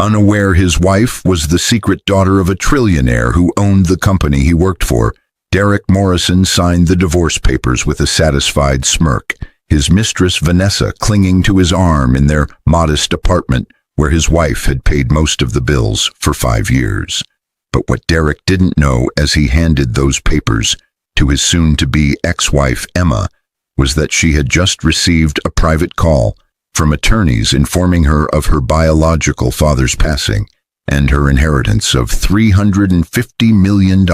Unaware his wife was the secret daughter of a trillionaire who owned the company he worked for, Derek Morrison signed the divorce papers with a satisfied smirk, his mistress Vanessa clinging to his arm in their modest apartment where his wife had paid most of the bills for 5 years. But what Derek didn't know as he handed those papers to his soon-to-be ex-wife Emma was that she had just received a private call from attorneys informing her of her biological father's passing and her inheritance of $350 million,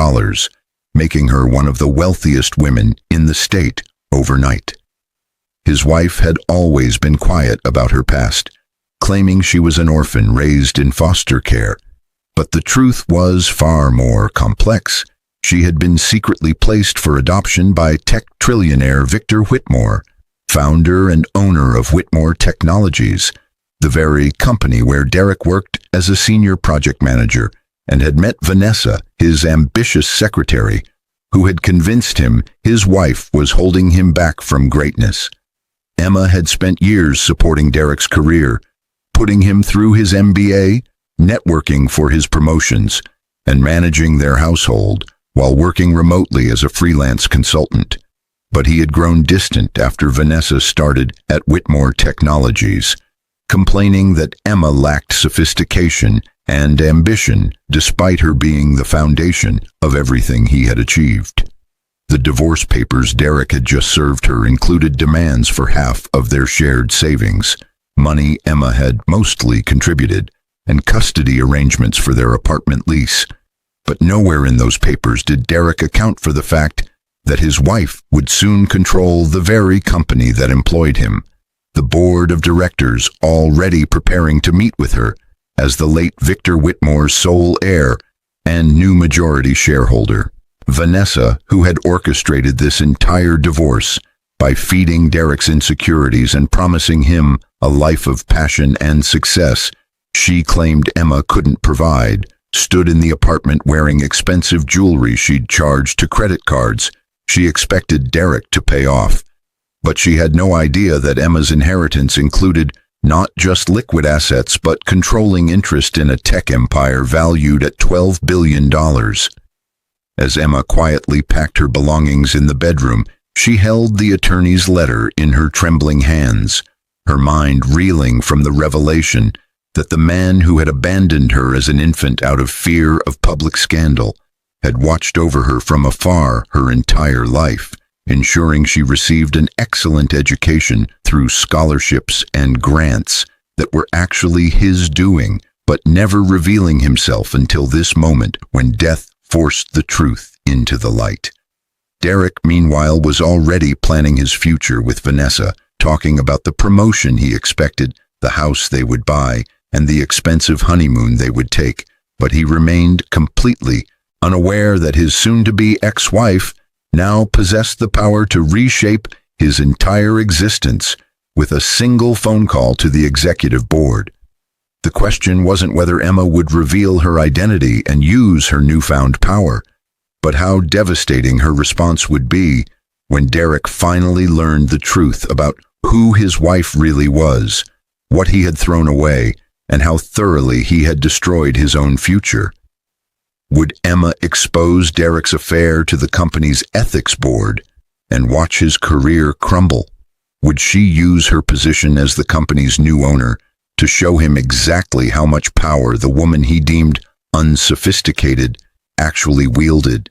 making her one of the wealthiest women in the state overnight. His wife had always been quiet about her past, claiming she was an orphan raised in foster care. But the truth was far more complex. She had been secretly placed for adoption by tech trillionaire Victor Whitmore, founder and owner of Whitmore Technologies, the very company where Derek worked as a senior project manager and had met Vanessa, his ambitious secretary, who had convinced him his wife was holding him back from greatness. Emma had spent years supporting Derek's career, putting him through his MBA, networking for his promotions, and managing their household while working remotely as a freelance consultant. But he had grown distant after Vanessa started at Whitmore Technologies, complaining that Emma lacked sophistication and ambition despite her being the foundation of everything he had achieved. The divorce papers Derek had just served her included demands for half of their shared savings, money Emma had mostly contributed, and custody arrangements for their apartment lease. But nowhere in those papers did Derek account for the fact that his wife would soon control the very company that employed him, the board of directors already preparing to meet with her as the late Victor Whitmore's sole heir and new majority shareholder. Vanessa, who had orchestrated this entire divorce by feeding Derek's insecurities and promising him a life of passion and success she claimed Emma couldn't provide, stood in the apartment wearing expensive jewelry she'd charged to credit cards she expected Derek to pay off. But she had no idea that Emma's inheritance included not just liquid assets but controlling interest in a tech empire valued at $12 billion. As Emma quietly packed her belongings in the bedroom, she held the attorney's letter in her trembling hands, her mind reeling from the revelation that the man who had abandoned her as an infant out of fear of public scandal had watched over her from afar her entire life, ensuring she received an excellent education through scholarships and grants that were actually his doing, but never revealing himself until this moment when death forced the truth into the light. Derek, meanwhile, was already planning his future with Vanessa, talking about the promotion he expected, the house they would buy, and the expensive honeymoon they would take, but he remained completely unaware that his soon-to-be ex-wife now possessed the power to reshape his entire existence with a single phone call to the executive board. The question wasn't whether Emma would reveal her identity and use her newfound power, but how devastating her response would be when Derek finally learned the truth about who his wife really was, what he had thrown away, and how thoroughly he had destroyed his own future. Would Emma expose Derek's affair to the company's ethics board and watch his career crumble? Would she use her position as the company's new owner to show him exactly how much power the woman he deemed unsophisticated actually wielded?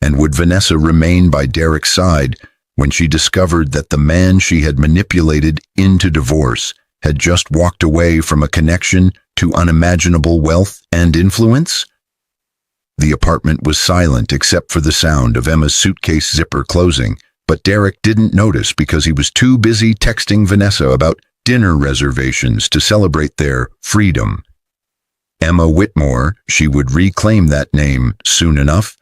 And would Vanessa remain by Derek's side when she discovered that the man she had manipulated into divorce had just walked away from a connection to unimaginable wealth and influence? The apartment was silent except for the sound of Emma's suitcase zipper closing, but Derek didn't notice because he was too busy texting Vanessa about dinner reservations to celebrate their freedom. Emma Whitmore, she would reclaim that name soon enough,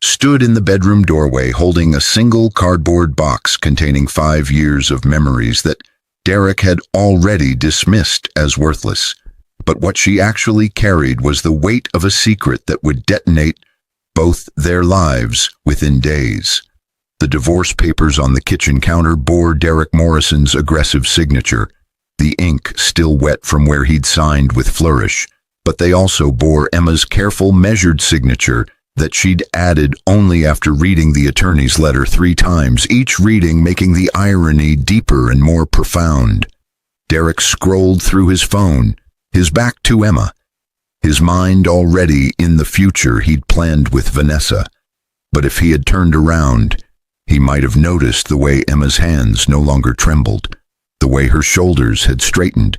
stood in the bedroom doorway holding a single cardboard box containing 5 years of memories that Derek had already dismissed as worthless. But what she actually carried was the weight of a secret that would detonate both their lives within days. The divorce papers on the kitchen counter bore Derek Morrison's aggressive signature, the ink still wet from where he'd signed with flourish, but they also bore Emma's careful, measured signature that she'd added only after reading the attorney's letter 3 times, each reading making the irony deeper and more profound. Derek scrolled through his phone, his back to Emma, his mind already in the future he'd planned with Vanessa. But if he had turned around, he might have noticed the way Emma's hands no longer trembled, the way her shoulders had straightened,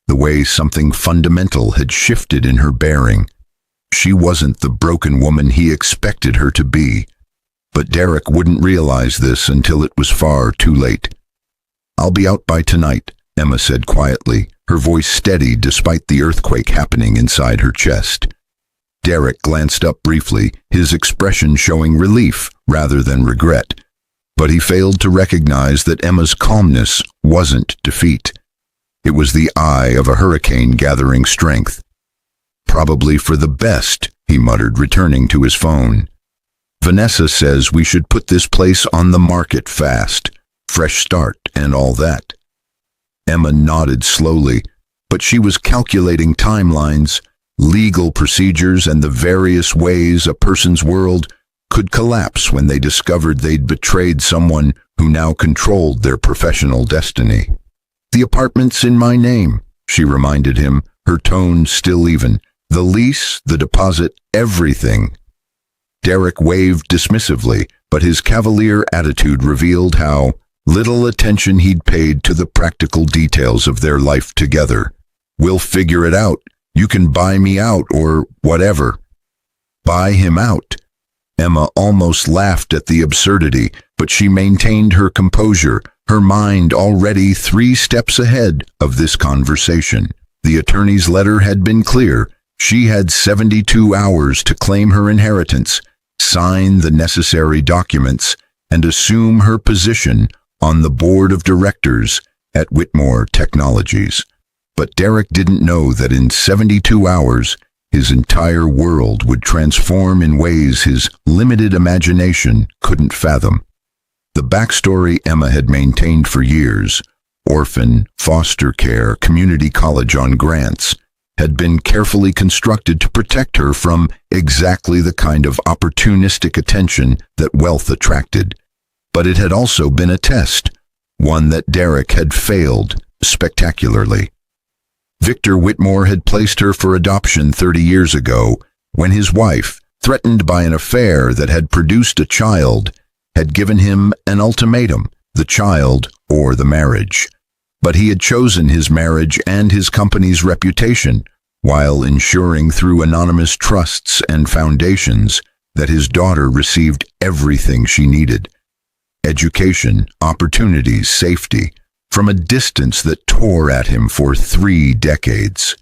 the way something fundamental had shifted in her bearing. She wasn't the broken woman he expected her to be, but Derek wouldn't realize this until it was far too late. "I'll be out by tonight," Emma said quietly, her voice steady despite the earthquake happening inside her chest. Derek glanced up briefly, his expression showing relief rather than regret, but he failed to recognize that Emma's calmness wasn't defeat. It was the eye of a hurricane gathering strength. "Probably for the best," he muttered, returning to his phone. "Vanessa says we should put this place on the market fast. Fresh start and all that." Emma nodded slowly, but she was calculating timelines, legal procedures, and the various ways a person's world could collapse when they discovered they'd betrayed someone who now controlled their professional destiny. "The apartment's in my name," she reminded him, her tone still even. "The lease, the deposit, everything." Derek waved dismissively, but his cavalier attitude revealed how little attention he'd paid to the practical details of their life together. "We'll figure it out. You can buy me out or whatever." Buy him out? Emma almost laughed at the absurdity, but she maintained her composure, her mind already 3 steps ahead of this conversation. The attorney's letter had been clear. She had 72 hours to claim her inheritance, sign the necessary documents, and assume her position on the board of directors at Whitmore Technologies. But Derek didn't know that in 72 hours, his entire world would transform in ways his limited imagination couldn't fathom. The backstory Emma had maintained for years, orphan, foster care, community college on grants, had been carefully constructed to protect her from exactly the kind of opportunistic attention that wealth attracted. But it had also been a test, one that Derek had failed spectacularly. Victor Whitmore had placed her for adoption 30 years ago, when his wife, threatened by an affair that had produced a child, had given him an ultimatum: the child or the marriage. But he had chosen his marriage and his company's reputation, while ensuring through anonymous trusts and foundations that his daughter received everything she needed: education, opportunities, safety, from a distance that tore at him for 3 decades.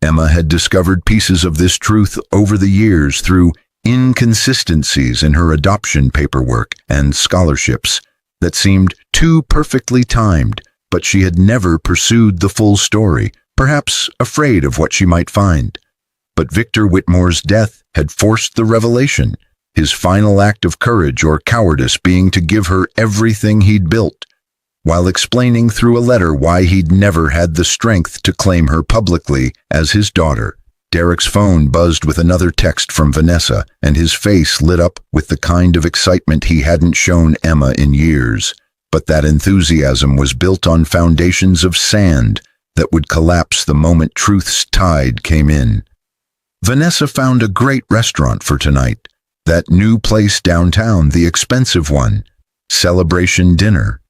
Emma had discovered pieces of this truth over the years through inconsistencies in her adoption paperwork and scholarships that seemed too perfectly timed, but she had never pursued the full story, perhaps afraid of what she might find. But Victor Whitmore's death had forced the revelation, his final act of courage or cowardice being to give her everything he'd built, while explaining through a letter why he'd never had the strength to claim her publicly as his daughter. Derek's phone buzzed with another text from Vanessa, and his face lit up with the kind of excitement he hadn't shown Emma in years. But that enthusiasm was built on foundations of sand that would collapse the moment truth's tide came in. "Vanessa found a great restaurant for tonight. That new place downtown, the expensive one. Celebration dinner."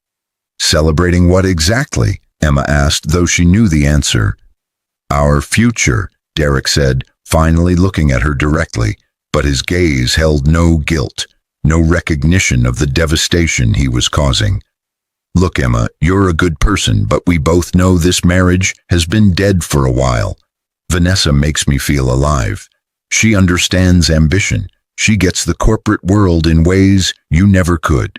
"Celebrating what exactly?" Emma asked, though she knew the answer. "Our future," Derek said, finally looking at her directly, but his gaze held no guilt, no recognition of the devastation he was causing. "Look, Emma, you're a good person, but we both know this marriage has been dead for a while. Vanessa makes me feel alive. She understands ambition. She gets the corporate world in ways you never could."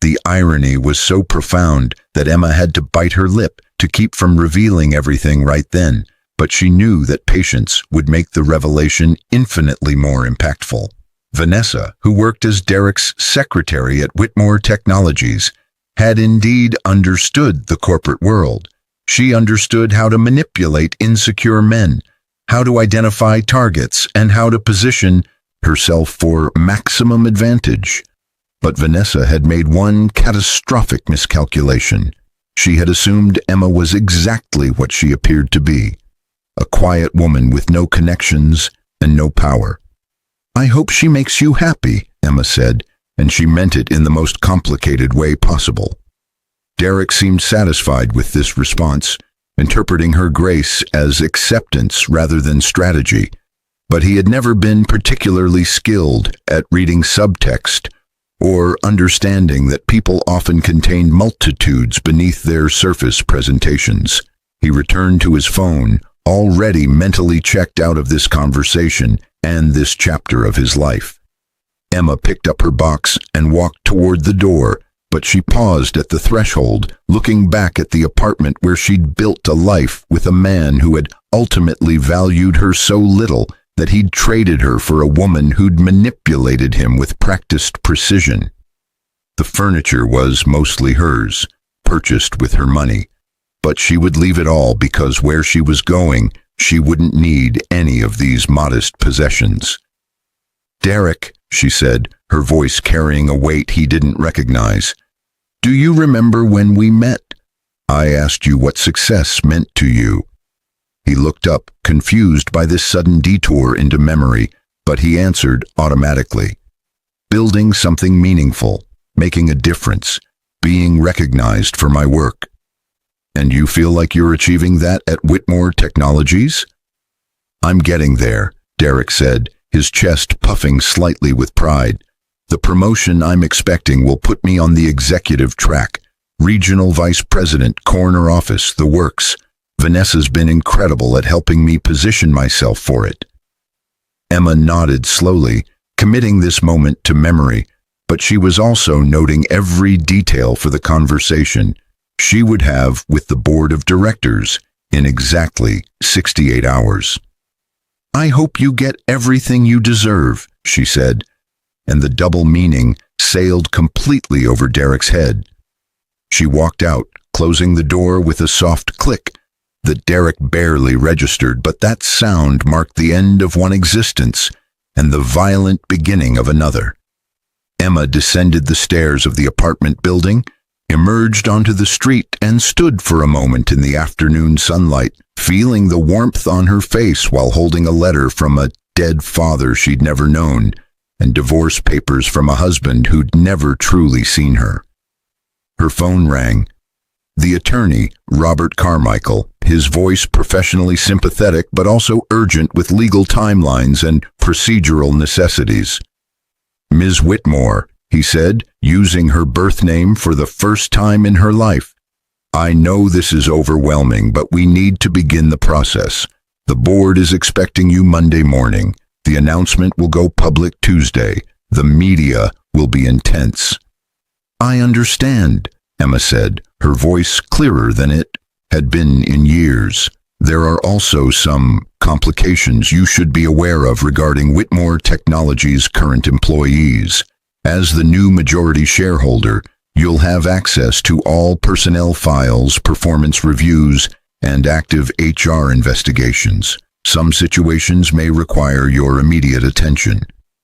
The irony was so profound that Emma had to bite her lip to keep from revealing everything right then, but she knew that patience would make the revelation infinitely more impactful. Vanessa, who worked as Derek's secretary at Whitmore Technologies, had indeed understood the corporate world. She understood how to manipulate insecure men, how to identify targets, and how to position herself for maximum advantage. But Vanessa had made one catastrophic miscalculation. She had assumed Emma was exactly what she appeared to be, a quiet woman with no connections and no power. "I hope she makes you happy," Emma said, and she meant it in the most complicated way possible. Derek seemed satisfied with this response, interpreting her grace as acceptance rather than strategy, but he had never been particularly skilled at reading subtext or understanding that people often contain multitudes beneath their surface presentations. He returned to his phone, already mentally checked out of this conversation and this chapter of his life. Emma picked up her box and walked toward the door, but she paused at the threshold, looking back at the apartment where she'd built a life with a man who had ultimately valued her so little that he'd traded her for a woman who'd manipulated him with practiced precision. The furniture was mostly hers, purchased with her money, but she would leave it all because where she was going, she wouldn't need any of these modest possessions. "Derek," she said, her voice carrying a weight he didn't recognize, "do you remember when we met? I asked you what success meant to you." He looked up, confused by this sudden detour into memory, but he answered automatically. "Building something meaningful, making a difference, being recognized for my work." "And you feel like you're achieving that at Whitmore Technologies?" "I'm getting there," Derek said, his chest puffing slightly with pride. "The promotion I'm expecting will put me on the executive track. Regional Vice President, corner office, the works. Vanessa's been incredible at helping me position myself for it." Emma nodded slowly, committing this moment to memory, but she was also noting every detail for the conversation she would have with the board of directors in exactly 68 hours. "I hope you get everything you deserve," she said, and the double meaning sailed completely over Derek's head. She walked out, closing the door with a soft click that Derek barely registered, but that sound marked the end of one existence and the violent beginning of another. Emma descended the stairs of the apartment building, emerged onto the street, and stood for a moment in the afternoon sunlight, feeling the warmth on her face while holding a letter from a dead father she'd never known and divorce papers from a husband who'd never truly seen her. Her phone rang. The attorney, Robert Carmichael, his voice professionally sympathetic but also urgent with legal timelines and procedural necessities. "Ms. Whitmore," he said, using her birth name for the first time in her life. "I know this is overwhelming, but we need to begin the process. The board is expecting you Monday morning. The announcement will go public Tuesday. The media will be intense." "I understand," Emma said, her voice clearer than it had been in years. "There are also some complications you should be aware of regarding Whitmore Technologies' current employees. As the new majority shareholder, you'll have access to all personnel files, performance reviews, and active HR investigations. Some situations may require your immediate attention."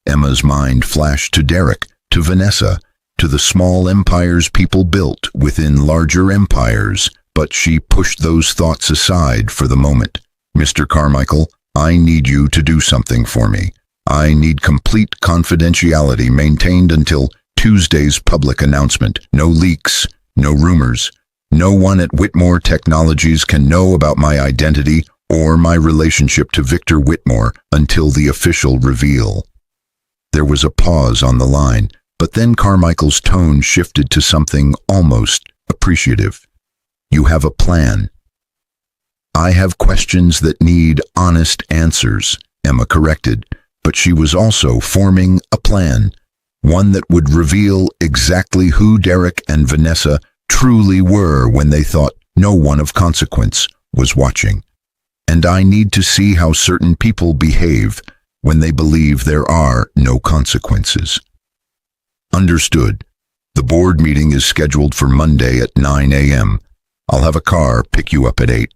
Emma's mind flashed to Derek, to Vanessa, to the small empires people built within larger empires, but she pushed those thoughts aside for the moment. "Mr. Carmichael, I need you to do something for me. I need complete confidentiality maintained until Tuesday's public announcement. No leaks, no rumors. No one at Whitmore Technologies can know about my identity or my relationship to Victor Whitmore until the official reveal." There was a pause on the line, but then Carmichael's tone shifted to something almost appreciative. "You have a plan." "I have questions that need honest answers," Emma corrected, but she was also forming a plan, one that would reveal exactly who Derek and Vanessa truly were when they thought no one of consequence was watching. "And I need to see how certain people behave when they believe there are no consequences." "Understood. The board meeting is scheduled for Monday at 9 a.m. I'll have a car pick you up at 8.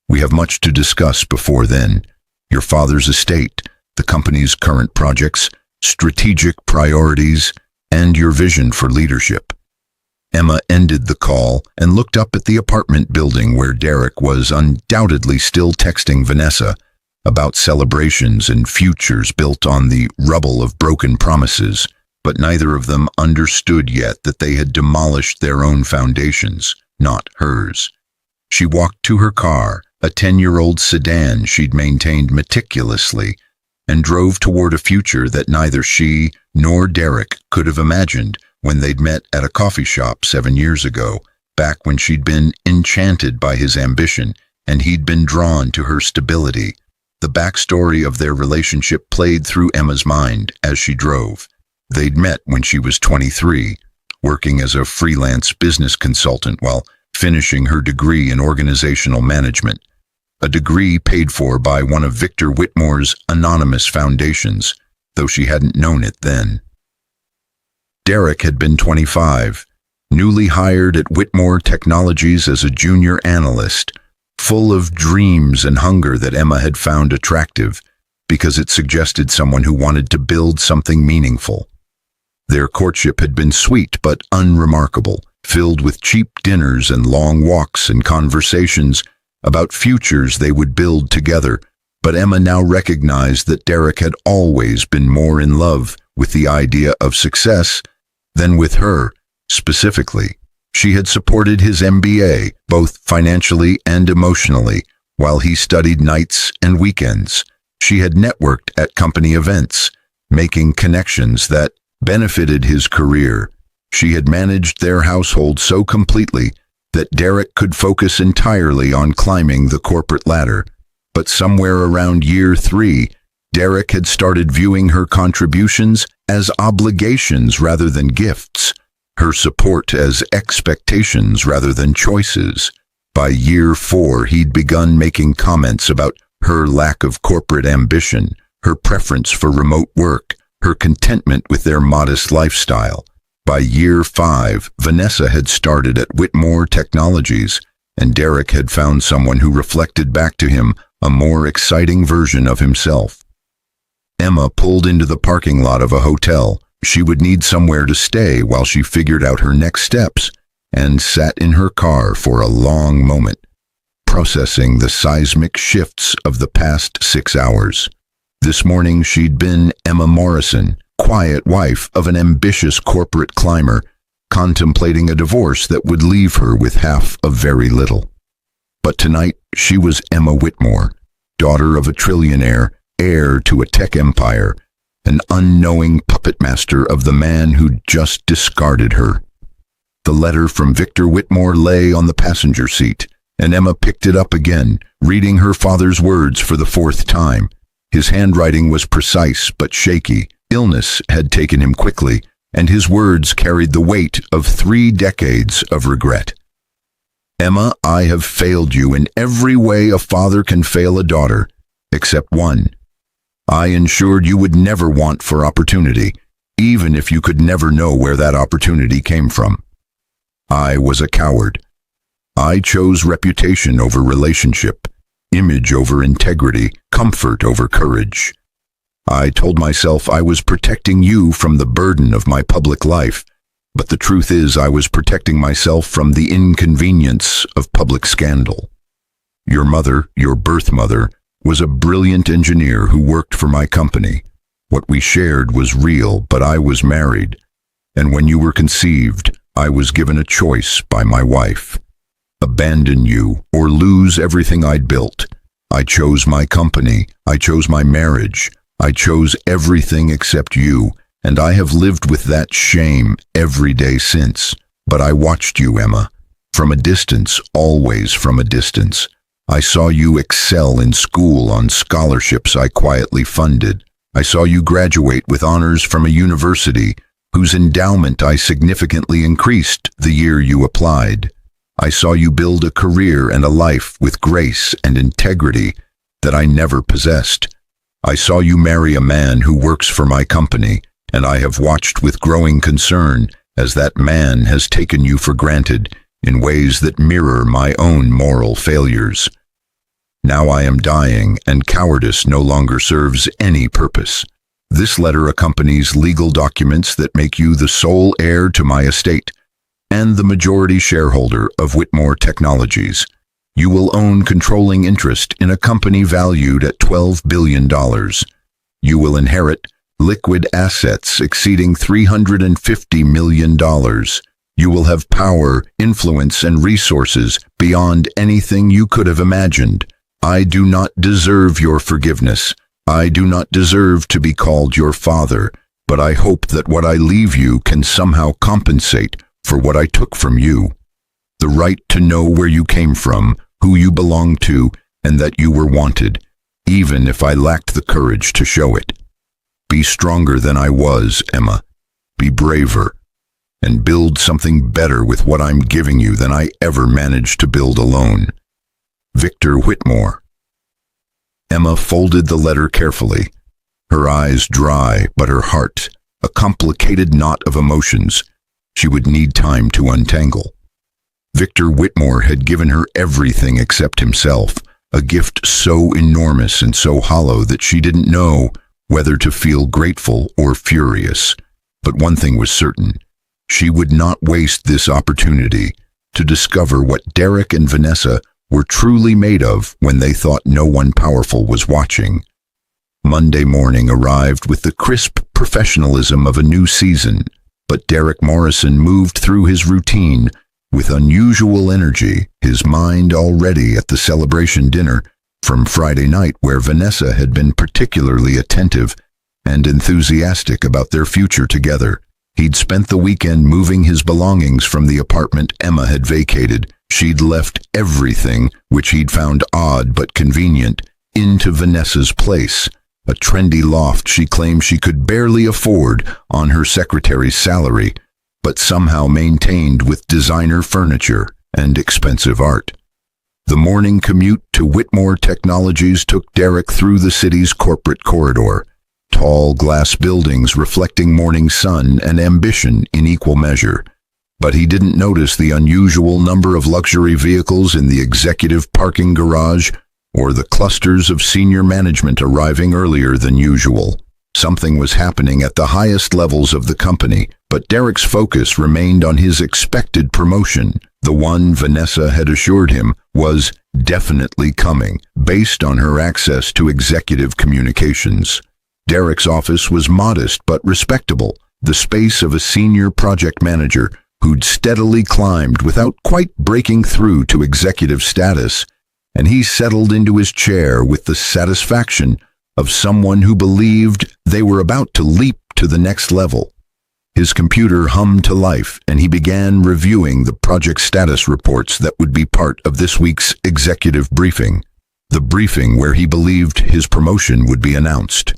We have much to discuss before then. your father's estate, the company's current projects, strategic priorities, and your vision for leadership. Emma ended the call and looked up at the apartment building where Derek was undoubtedly still texting Vanessa about celebrations and futures built on the rubble of broken promises, but neither of them understood yet that they had demolished their own foundations, not hers. She walked to her car, a 10-year-old sedan she'd maintained meticulously, and drove toward a future that neither she nor Derek could have imagined when they'd met at a coffee shop 7 years ago, back when she'd been enchanted by his ambition and he'd been drawn to her stability. The backstory of their relationship played through Emma's mind as she drove. They'd met when she was 23, working as a freelance business consultant while finishing her degree in organizational management, a degree paid for by one of Victor Whitmore's anonymous foundations, though she hadn't known it then. Derek had been 25, newly hired at Whitmore Technologies as a junior analyst, full of dreams and hunger that Emma had found attractive because it suggested someone who wanted to build something meaningful. Their courtship had been sweet but unremarkable, filled with cheap dinners and long walks and conversations about futures they would build together, but Emma now recognized that Derek had always been more in love with the idea of success than with her, specifically. She had supported his MBA, both financially and emotionally, while he studied nights and weekends. She had networked at company events, making connections that benefited his career. She had managed their household so completely that Derek could focus entirely on climbing the corporate ladder. But somewhere around year 3, Derek had started viewing her contributions as obligations rather than gifts, her support as expectations rather than choices. By year 4, he'd begun making comments about her lack of corporate ambition, her preference for remote work, her contentment with their modest lifestyle. By year 5, Vanessa had started at Whitmore Technologies, and Derek had found someone who reflected back to him a more exciting version of himself. Emma pulled into the parking lot of a hotel. She would need somewhere to stay while she figured out her next steps, and sat in her car for a long moment, processing the seismic shifts of the past 6 hours. This morning she'd been Emma Morrison, quiet wife of an ambitious corporate climber, contemplating a divorce that would leave her with half of very little. But tonight she was Emma Whitmore, daughter of a trillionaire, heir to a tech empire, an unknowing puppet master of the man who'd just discarded her. The letter from Victor Whitmore lay on the passenger seat, and Emma picked it up again, reading her father's words for the 4th time. His handwriting was precise but shaky. Illness had taken him quickly, and his words carried the weight of 3 decades of regret. Emma, I have failed you in every way a father can fail a daughter, except one. I ensured you would never want for opportunity, even if you could never know where that opportunity came from. I was a coward. I chose reputation over relationship, image over integrity, comfort over courage. I told myself I was protecting you from the burden of my public life, but the truth is I was protecting myself from the inconvenience of public scandal. Your mother, your birth mother, was a brilliant engineer who worked for my company. What we shared was real, but I was married, and when you were conceived, I was given a choice by my wife. Abandon you or lose everything I'd built. I chose my company, I chose my marriage, I chose everything except you, and I have lived with that shame every day since. But I watched you, Emma, from a distance, always from a distance. I saw you excel in school on scholarships I quietly funded. I saw you graduate with honors from a university whose endowment I significantly increased the year you applied. I saw you build a career and a life with grace and integrity that I never possessed. I saw you marry a man who works for my company, and I have watched with growing concern as that man has taken you for granted in ways that mirror my own moral failures. Now I am dying, and cowardice no longer serves any purpose. This letter accompanies legal documents that make you the sole heir to my estate and the majority shareholder of Whitmore Technologies. You will own controlling interest in a company valued at $12 billion. You will inherit liquid assets exceeding $350 million. You will have power, influence, and resources beyond anything you could have imagined. I do not deserve your forgiveness. I do not deserve to be called your father, but I hope that what I leave you can somehow compensate for what I took from you. The right to know where you came from, who you belonged to, and that you were wanted, even if I lacked the courage to show it. Be stronger than I was, Emma. Be braver, and build something better with what I'm giving you than I ever managed to build alone. Victor Whitmore. Emma folded the letter carefully, her eyes dry, but her heart a complicated knot of emotions she would need time to untangle. Victor Whitmore had given her everything except himself, a gift so enormous and so hollow that she didn't know whether to feel grateful or furious. But one thing was certain: she would not waste this opportunity to discover what Derek and Vanessa were truly made of when they thought no one powerful was watching. Monday morning arrived with the crisp professionalism of a new season, but Derek Morrison moved through his routine with unusual energy, his mind already at the celebration dinner from Friday night, where Vanessa had been particularly attentive and enthusiastic about their future together. He'd spent the weekend moving his belongings from the apartment Emma had vacated. She'd left everything, which he'd found odd but convenient, into Vanessa's place, a trendy loft she claimed she could barely afford on her secretary's salary, but somehow maintained with designer furniture and expensive art. The morning commute to Whitmore Technologies took Derek through the city's corporate corridor, tall glass buildings reflecting morning sun and ambition in equal measure. But he didn't notice the unusual number of luxury vehicles in the executive parking garage or the clusters of senior management arriving earlier than usual. Something was happening at the highest levels of the company, but Derek's focus remained on his expected promotion, the one Vanessa had assured him was definitely coming, based on her access to executive communications. Derek's office was modest but respectable, the space of a senior project manager who'd steadily climbed without quite breaking through to executive status, and he settled into his chair with the satisfaction of someone who believed they were about to leap to the next level. His computer hummed to life, and he began reviewing the project status reports that would be part of this week's executive briefing, the briefing where he believed his promotion would be announced.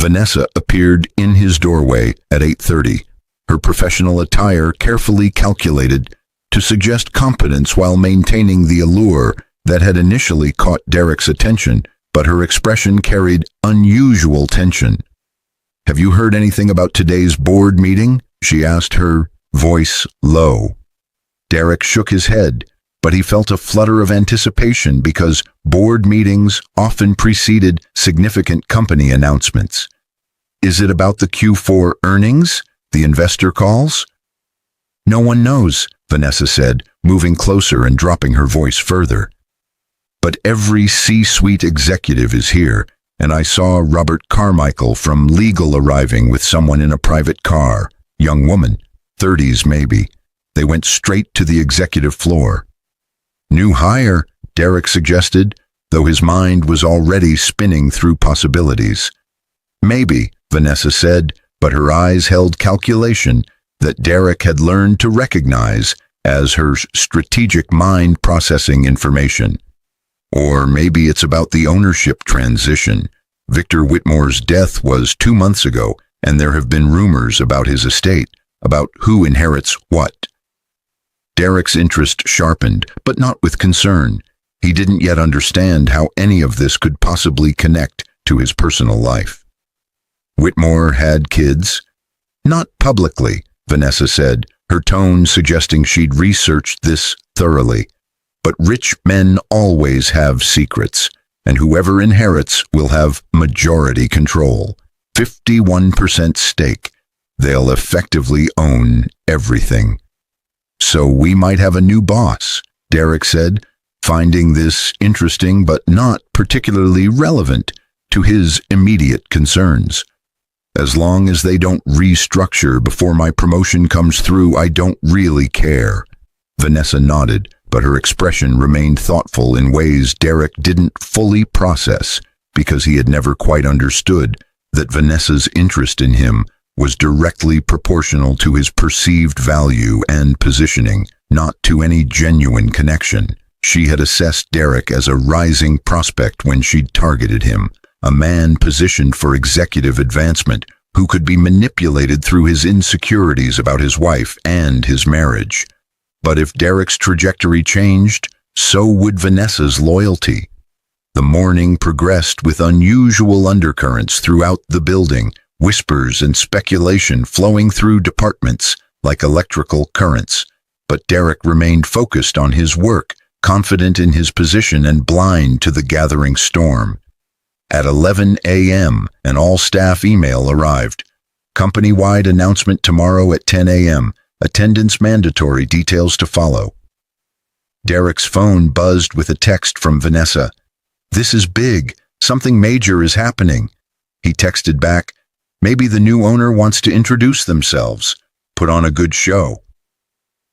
Vanessa appeared in his doorway at 8:30, her professional attire carefully calculated to suggest competence while maintaining the allure that had initially caught Derek's attention, but her expression carried unusual tension. "Have you heard anything about today's board meeting?" she asked, her voice low. Derek shook his head, but he felt a flutter of anticipation because board meetings often preceded significant company announcements. "Is it about the Q4 earnings? The investor calls?" "No one knows," Vanessa said, moving closer and dropping her voice further. "But every C-suite executive is here, and I saw Robert Carmichael from legal arriving with someone in a private car, young woman, 30s maybe. They went straight to the executive floor." "New hire," Derek suggested, though his mind was already spinning through possibilities. "Maybe," Vanessa said, but her eyes held calculation that Derek had learned to recognize as her strategic mind processing information. "Or maybe it's about the ownership transition. Victor Whitmore's death was 2 months ago, and there have been rumors about his estate, about who inherits what." Derek's interest sharpened, but not with concern. He didn't yet understand how any of this could possibly connect to his personal life. "Whitmore had kids?" "Not publicly," Vanessa said, her tone suggesting she'd researched this thoroughly. But rich men always have secrets, and whoever inherits will have majority control. 51% stake. They'll effectively own everything. So we might have a new boss, Derek said, finding this interesting but not particularly relevant to his immediate concerns. As long as they don't restructure before my promotion comes through, I don't really care. Vanessa nodded, but her expression remained thoughtful in ways Derek didn't fully process because he had never quite understood that Vanessa's interest in him was directly proportional to his perceived value and positioning, not to any genuine connection. She had assessed Derek as a rising prospect when she'd targeted him, a man positioned for executive advancement who could be manipulated through his insecurities about his wife and his marriage. But if Derek's trajectory changed, so would Vanessa's loyalty. The morning progressed with unusual undercurrents throughout the building, whispers and speculation flowing through departments like electrical currents. But Derek remained focused on his work, confident in his position and blind to the gathering storm. At 11 a.m., an all-staff email arrived. Company-wide announcement tomorrow at 10 a.m. Attendance mandatory, details to follow. Derek's phone buzzed with a text from Vanessa. "This is big. Something major is happening." He texted back, "Maybe the new owner wants to introduce themselves. Put on a good show."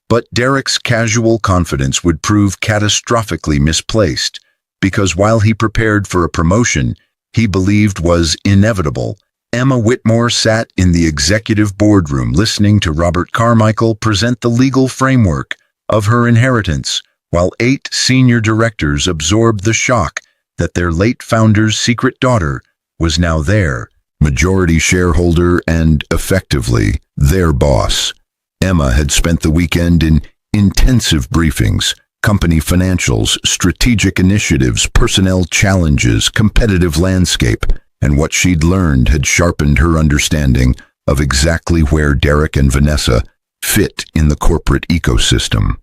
But Derek's casual confidence would prove catastrophically misplaced, because while he prepared for a promotion he believed was inevitable, Emma Whitmore sat in the executive boardroom listening to Robert Carmichael present the legal framework of her inheritance, while 8 senior directors absorbed the shock that their late founder's secret daughter was now their majority shareholder and, effectively, their boss. Emma had spent the weekend in intensive briefings, company financials, strategic initiatives, personnel challenges, competitive landscape, and what she'd learned had sharpened her understanding of exactly where Derek and Vanessa fit in the corporate ecosystem.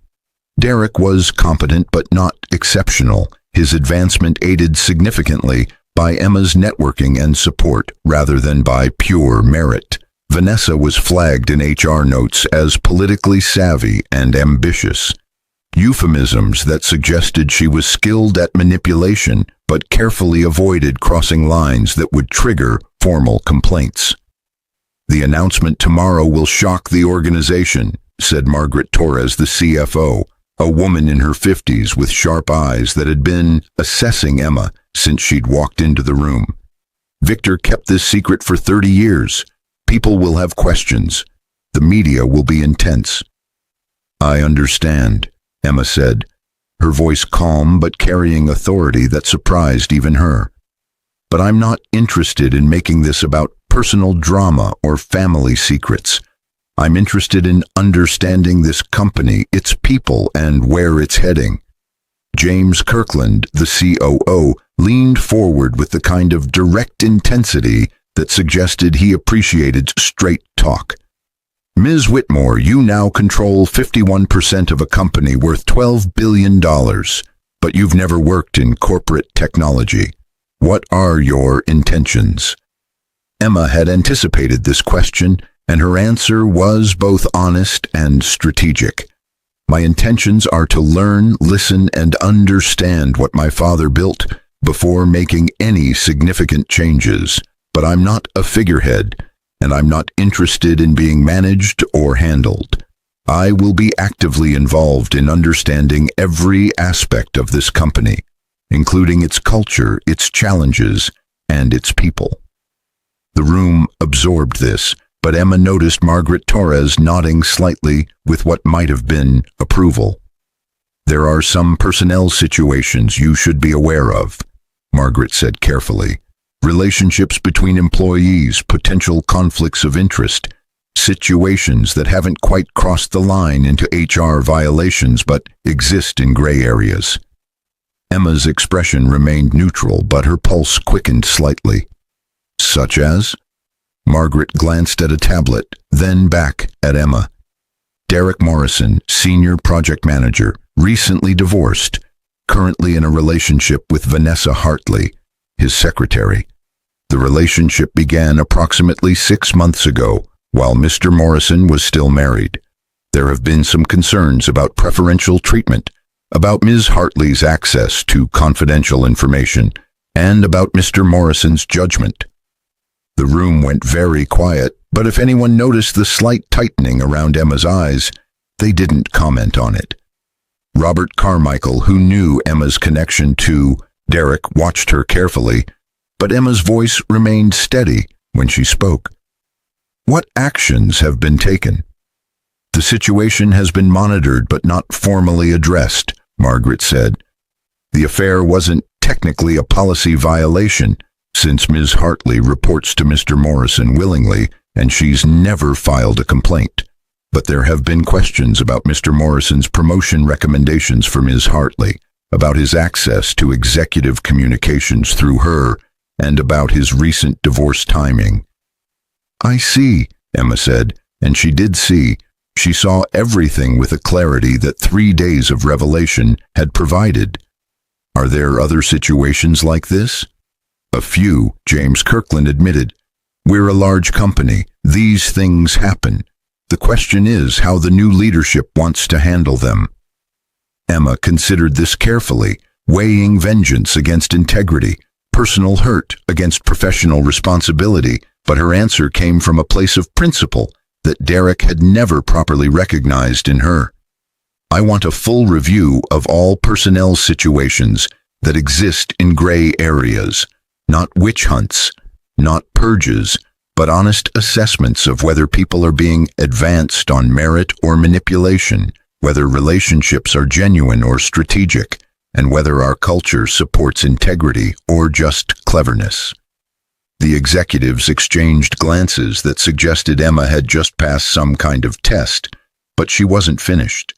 Derek was competent but not exceptional, his advancement aided significantly by Emma's networking and support rather than by pure merit. Vanessa was flagged in HR notes as politically savvy and ambitious. Euphemisms that suggested she was skilled at manipulation but carefully avoided crossing lines that would trigger formal complaints. "The announcement tomorrow will shock the organization," said Margaret Torres, the CFO, a woman in her 50s with sharp eyes that had been assessing Emma since she'd walked into the room. "Victor kept this secret for 30 years. People will have questions. The media will be intense." "I understand," Emma said, her voice calm but carrying authority that surprised even her. "But I'm not interested in making this about personal drama or family secrets. I'm interested in understanding this company, its people, and where it's heading." James Kirkland, the COO, leaned forward with the kind of direct intensity that suggested he appreciated straight talk. "Ms. Whitmore, you now control 51% of a company worth $12 billion, but you've never worked in corporate technology. What are your intentions?" Emma had anticipated this question, and her answer was both honest and strategic. "My intentions are to learn, listen, and understand what my father built before making any significant changes. But I'm not a figurehead, and I'm not interested in being managed or handled. I will be actively involved in understanding every aspect of this company, including its culture, its challenges, and its people." The room absorbed this, but Emma noticed Margaret Torres nodding slightly with what might have been approval. "There are some personnel situations you should be aware of," Margaret said carefully. "Relationships between employees, potential conflicts of interest, situations that haven't quite crossed the line into HR violations but exist in gray areas." Emma's expression remained neutral, but her pulse quickened slightly. "Such as?" Margaret glanced at a tablet, then back at Emma. "Derek Morrison, Senior Project Manager, recently divorced, currently in a relationship with Vanessa Hartley, his secretary. The relationship began approximately 6 months ago, while Mr. Morrison was still married. There have been some concerns about preferential treatment, about Ms. Hartley's access to confidential information, and about Mr. Morrison's judgment. The room went very quiet, but if anyone noticed the slight tightening around Emma's eyes, they didn't comment on it. Robert Carmichael, who knew Emma's connection to Derek, watched her carefully, but Emma's voice remained steady when she spoke. "What actions have been taken?" "The situation has been monitored but not formally addressed," Margaret said. "The affair wasn't technically a policy violation, since Ms. Hartley reports to Mr. Morrison willingly, and she's never filed a complaint. But there have been questions about Mr. Morrison's promotion recommendations for Ms. Hartley, about his access to executive communications through her, and about his recent divorce timing." "I see," Emma said, and she did see. She saw everything with a clarity that 3 days of revelation had provided. "Are there other situations like this?" "A few," James Kirkland admitted. "We're a large company. These things happen. The question is how the new leadership wants to handle them." Emma considered this carefully, weighing vengeance against integrity, personal hurt against professional responsibility, but her answer came from a place of principle that Derek had never properly recognized in her. "I want a full review of all personnel situations that exist in gray areas, not witch hunts, not purges, but honest assessments of whether people are being advanced on merit or manipulation, whether relationships are genuine or strategic, and whether our culture supports integrity or just cleverness." The executives exchanged glances that suggested Emma had just passed some kind of test, but she wasn't finished.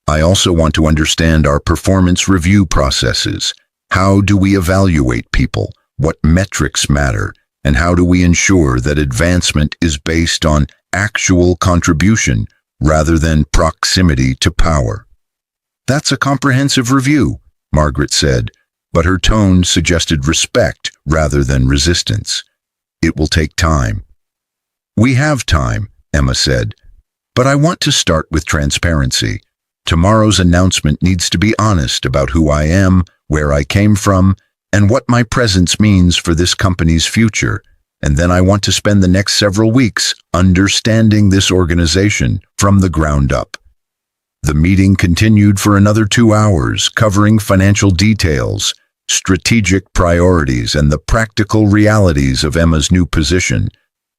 "I also want to understand our performance review processes. How do we evaluate people? What metrics matter? And how do we ensure that advancement is based on actual contribution rather than proximity to power?" "That's a comprehensive review," Margaret said, but her tone suggested respect rather than resistance. "It will take time." "We have time," Emma said, "but I want to start with transparency. Tomorrow's announcement needs to be honest about who I am, where I came from, and what my presence means for this company's future. And then I want to spend the next several weeks understanding this organization from the ground up." The meeting continued for another 2 hours, covering financial details, strategic priorities, and the practical realities of Emma's new position.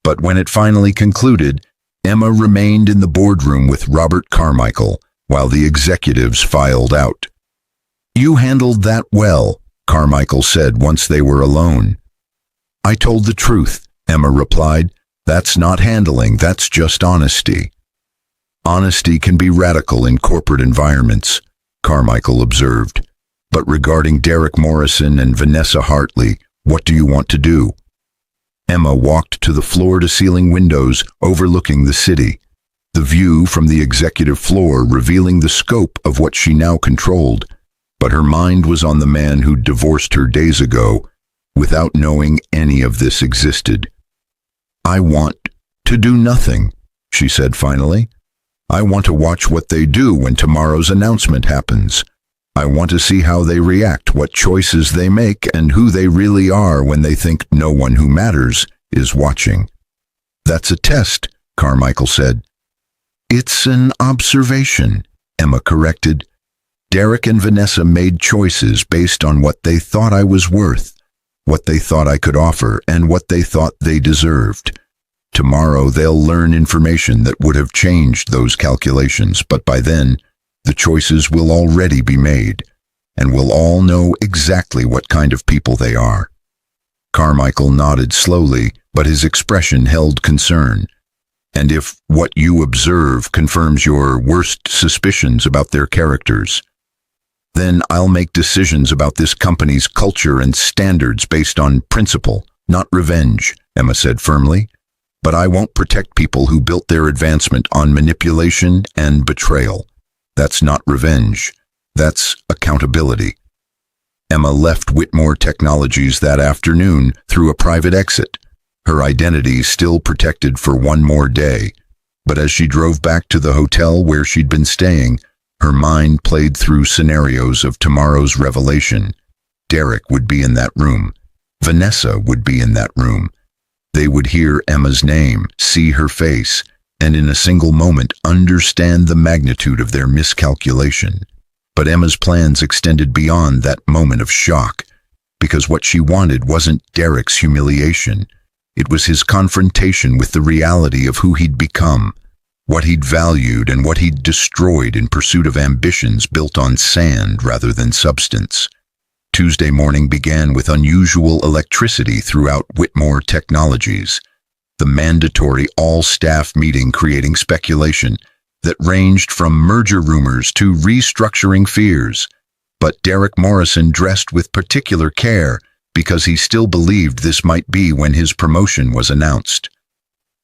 But when it finally concluded, Emma remained in the boardroom with Robert Carmichael, while the executives filed out. "You handled that well," Carmichael said once they were alone. "I told the truth," Emma replied. "That's not handling, that's just honesty." "Honesty can be radical in corporate environments," Carmichael observed. "But regarding Derek Morrison and Vanessa Hartley, what do you want to do?" Emma walked to the floor-to-ceiling windows overlooking the city, the view from the executive floor revealing the scope of what she now controlled. But her mind was on the man who divorced her days ago, without knowing any of this existed. "I want to do nothing," she said finally. "I want to watch what they do when tomorrow's announcement happens. I want to see how they react, what choices they make, and who they really are when they think no one who matters is watching." "That's a test," Carmichael said. "It's an observation," Emma corrected. "Derek and Vanessa made choices based on what they thought I was worth, what they thought I could offer, and what they thought they deserved. Tomorrow they'll learn information that would have changed those calculations, but by then, the choices will already be made, and we'll all know exactly what kind of people they are." Carmichael nodded slowly, but his expression held concern. "And if what you observe confirms your worst suspicions about their characters, then I'll make decisions about this company's culture and standards based on principle, not revenge," Emma said firmly. "But I won't protect people who built their advancement on manipulation and betrayal." That's not revenge. That's accountability. Emma left Whitmore Technologies that afternoon through a private exit, her identity still protected for one more day. But as she drove back to the hotel where she'd been staying, her mind played through scenarios of tomorrow's revelation. Derek would be in that room. Vanessa would be in that room. They would hear Emma's name, see her face, and in a single moment understand the magnitude of their miscalculation. But Emma's plans extended beyond that moment of shock, because what she wanted wasn't Derek's humiliation. It was his confrontation with the reality of who he'd become, what he'd valued and what he'd destroyed in pursuit of ambitions built on sand rather than substance. Tuesday morning began with unusual electricity throughout Whitmore Technologies, the mandatory all-staff meeting creating speculation that ranged from merger rumors to restructuring fears. But Derek Morrison dressed with particular care because he still believed this might be when his promotion was announced.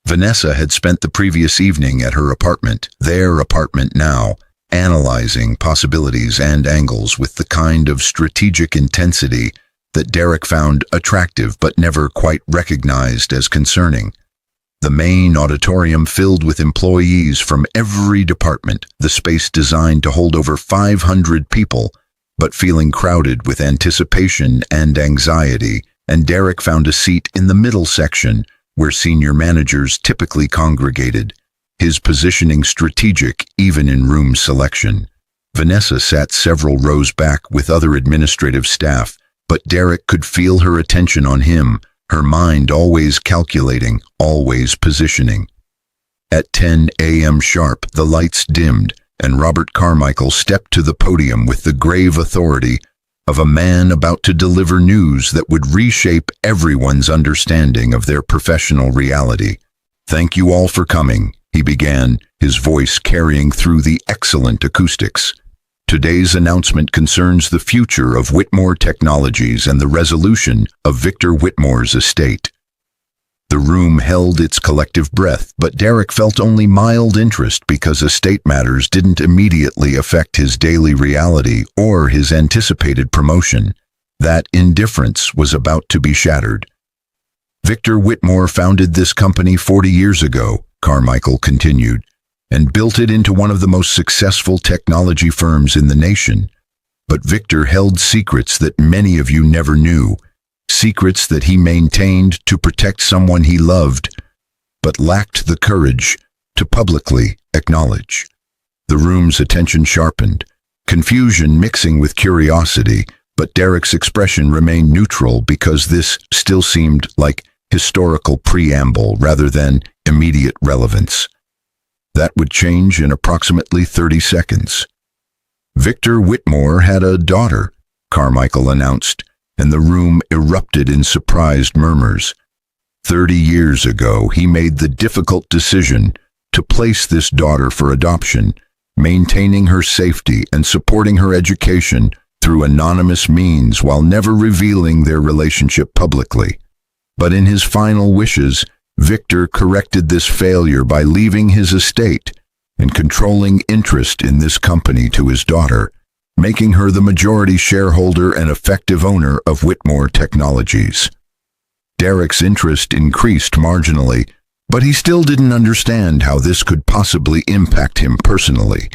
Vanessa had spent the previous evening at her apartment, their apartment now, analyzing possibilities and angles with the kind of strategic intensity that Derek found attractive but never quite recognized as concerning. The main auditorium filled with employees from every department, the space designed to hold over 500 people, but feeling crowded with anticipation and anxiety, and Derek found a seat in the middle section where senior managers typically congregated, his positioning strategic even in room selection. Vanessa sat several rows back with other administrative staff, but Derek could feel her attention on him, her mind always calculating, always positioning. At 10 a.m. sharp, the lights dimmed, and Robert Carmichael stepped to the podium with the grave authority of a man about to deliver news that would reshape everyone's understanding of their professional reality. "Thank you all for coming," he began, his voice carrying through the excellent acoustics. "Today's announcement concerns the future of Whitmore Technologies and the resolution of Victor Whitmore's estate." The room held its collective breath, but Derek felt only mild interest because estate matters didn't immediately affect his daily reality or his anticipated promotion. That indifference was about to be shattered. "Victor Whitmore founded this company 40 years ago," Carmichael continued, "and built it into one of the most successful technology firms in the nation. But Victor held secrets that many of you never knew, secrets that he maintained to protect someone he loved, but lacked the courage to publicly acknowledge." The room's attention sharpened, confusion mixing with curiosity, but Derek's expression remained neutral because this still seemed like historical preamble rather than immediate relevance. That would change in approximately 30 seconds. "Victor Whitmore had a daughter," Carmichael announced, and the room erupted in surprised murmurs. 30 years ago, he made the difficult decision to place this daughter for adoption, maintaining her safety and supporting her education through anonymous means while never revealing their relationship publicly. But in his final wishes, Victor corrected this failure by leaving his estate and controlling interest in this company to his daughter, making her the majority shareholder and effective owner of Whitmore Technologies. Derek's interest increased marginally, but he still didn't understand how this could possibly impact him personally.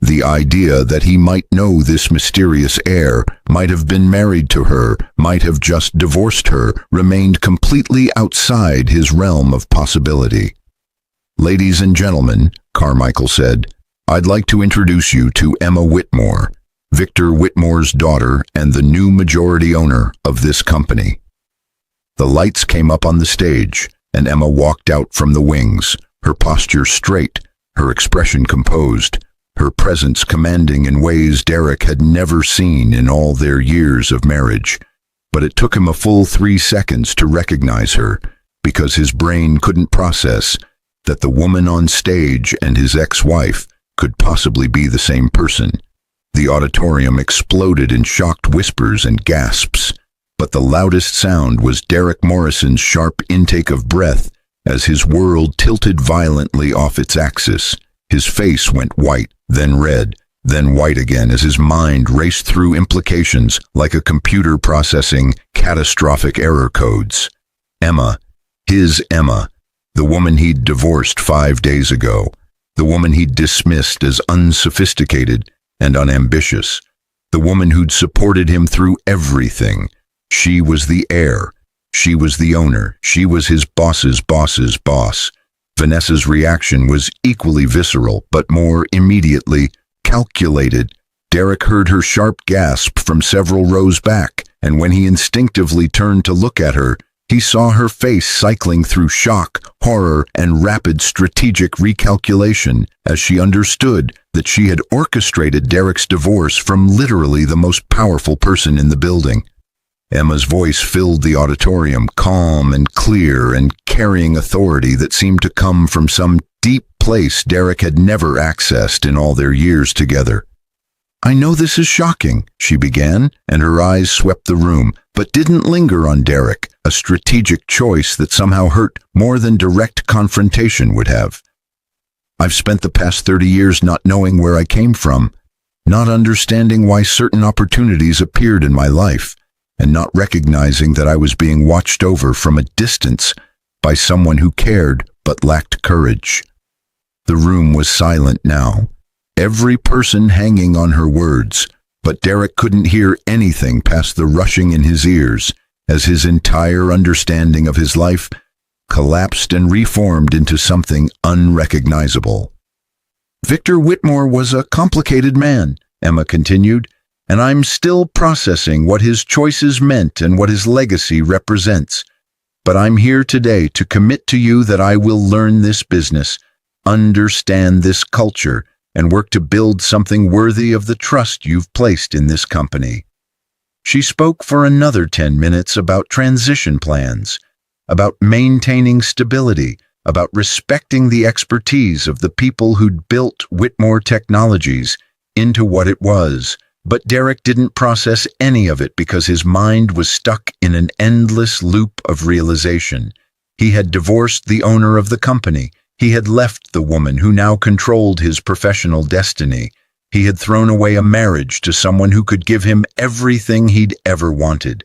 The idea that he might know this mysterious heir, might have been married to her, might have just divorced her, remained completely outside his realm of possibility. "Ladies and gentlemen," Carmichael said, "I'd like to introduce you to Emma Whitmore, Victor Whitmore's daughter and the new majority owner of this company." The lights came up on the stage, and Emma walked out from the wings, her posture straight, her expression composed, her presence commanding in ways Derek had never seen in all their years of marriage. But it took him a full 3 seconds to recognize her, because his brain couldn't process that the woman on stage and his ex-wife could possibly be the same person. The auditorium exploded in shocked whispers and gasps, but the loudest sound was Derek Morrison's sharp intake of breath as his world tilted violently off its axis. His face went white, then red, then white again as his mind raced through implications like a computer processing catastrophic error codes. Emma, his Emma, the woman he'd divorced 5 days ago, the woman he'd dismissed as unsophisticated and unambitious, the woman who'd supported him through everything. She was the heir. She was the owner. She was his boss's boss's boss. Vanessa's reaction was equally visceral, but more immediately calculated. Derek heard her sharp gasp from several rows back, and when he instinctively turned to look at her, he saw her face cycling through shock, horror, and rapid strategic recalculation as she understood that she had orchestrated Derek's divorce from literally the most powerful person in the building. Emma's voice filled the auditorium, calm and clear and carrying authority that seemed to come from some deep place Derek had never accessed in all their years together. "I know this is shocking," she began, and her eyes swept the room, but didn't linger on Derek, a strategic choice that somehow hurt more than direct confrontation would have. "I've spent the past 30 years not knowing where I came from, not understanding why certain opportunities appeared in my life, and not recognizing that I was being watched over from a distance by someone who cared but lacked courage." The room was silent now, every person hanging on her words, but Derek couldn't hear anything past the rushing in his ears as his entire understanding of his life collapsed and reformed into something unrecognizable. "Victor Whitmore was a complicated man," Emma continued, "and I'm still processing what his choices meant and what his legacy represents. But I'm here today to commit to you that I will learn this business, understand this culture, and work to build something worthy of the trust you've placed in this company." She spoke for another 10 minutes about transition plans, about maintaining stability, about respecting the expertise of the people who'd built Whitmore Technologies into what it was. But Derek didn't process any of it because his mind was stuck in an endless loop of realization. He had divorced the owner of the company. He had left the woman who now controlled his professional destiny. He had thrown away a marriage to someone who could give him everything he'd ever wanted.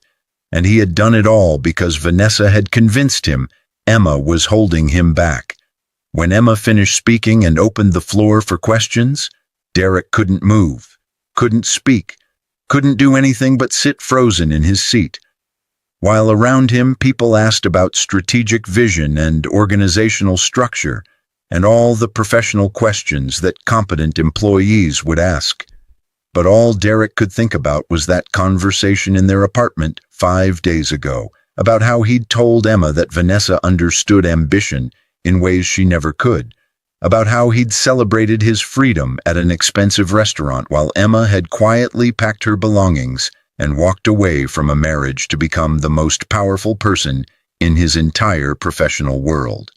And he had done it all because Vanessa had convinced him Emma was holding him back. When Emma finished speaking and opened the floor for questions, Derek couldn't move, couldn't speak, couldn't do anything but sit frozen in his seat. While around him, people asked about strategic vision and organizational structure, and all the professional questions that competent employees would ask. But all Derek could think about was that conversation in their apartment 5 days ago, about how he'd told Emma that Vanessa understood ambition in ways she never could, about how he'd celebrated his freedom at an expensive restaurant while Emma had quietly packed her belongings and walked away from a marriage to become the most powerful person in his entire professional world.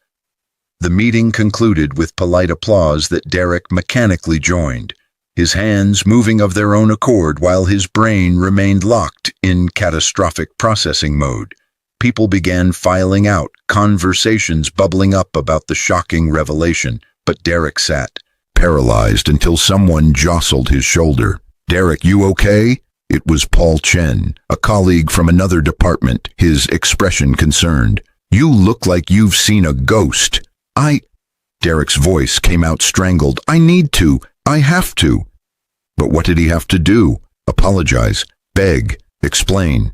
The meeting concluded with polite applause that Derek mechanically joined, his hands moving of their own accord while his brain remained locked in catastrophic processing mode. People began filing out, conversations bubbling up about the shocking revelation, but Derek sat, paralyzed until someone jostled his shoulder. "Derek, you okay?" It was Paul Chen, a colleague from another department, his expression concerned. "You look like you've seen a ghost." Derek's voice came out strangled. I have to." But what did he have to do? Apologize, beg, explain.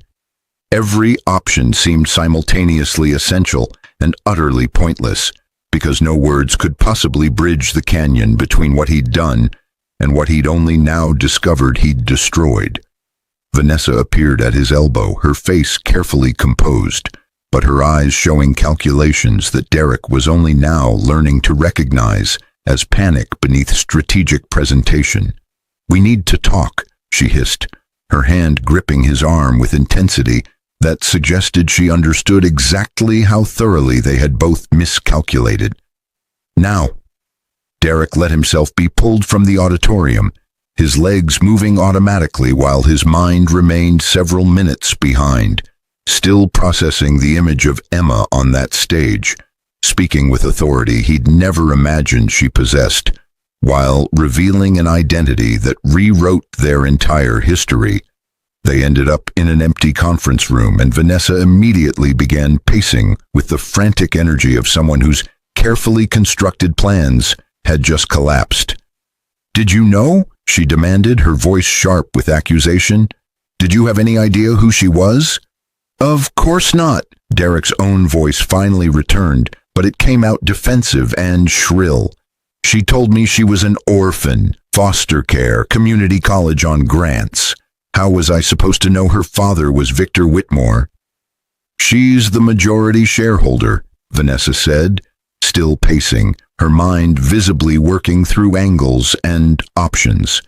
Every option seemed simultaneously essential and utterly pointless, because no words could possibly bridge the canyon between what he'd done and what he'd only now discovered he'd destroyed. Vanessa appeared at his elbow, her face carefully composed, but her eyes showing calculations that Derek was only now learning to recognize as panic beneath strategic presentation. "We need to talk," she hissed, her hand gripping his arm with intensity that suggested she understood exactly how thoroughly they had both miscalculated. "Now." Derek let himself be pulled from the auditorium, his legs moving automatically while his mind remained several minutes behind, still processing the image of Emma on that stage, speaking with authority he'd never imagined she possessed, while revealing an identity that rewrote their entire history. They ended up in an empty conference room, and Vanessa immediately began pacing with the frantic energy of someone whose carefully constructed plans had just collapsed. "Did you know?" she demanded, her voice sharp with accusation. "Did you have any idea who she was?" "Of course not," Derek's own voice finally returned, but it came out defensive and shrill. "She told me she was an orphan, foster care, community college on grants. How was I supposed to know her father was Victor Whitmore?" "She's the majority shareholder," Vanessa said, still pacing, her mind visibly working through angles and options.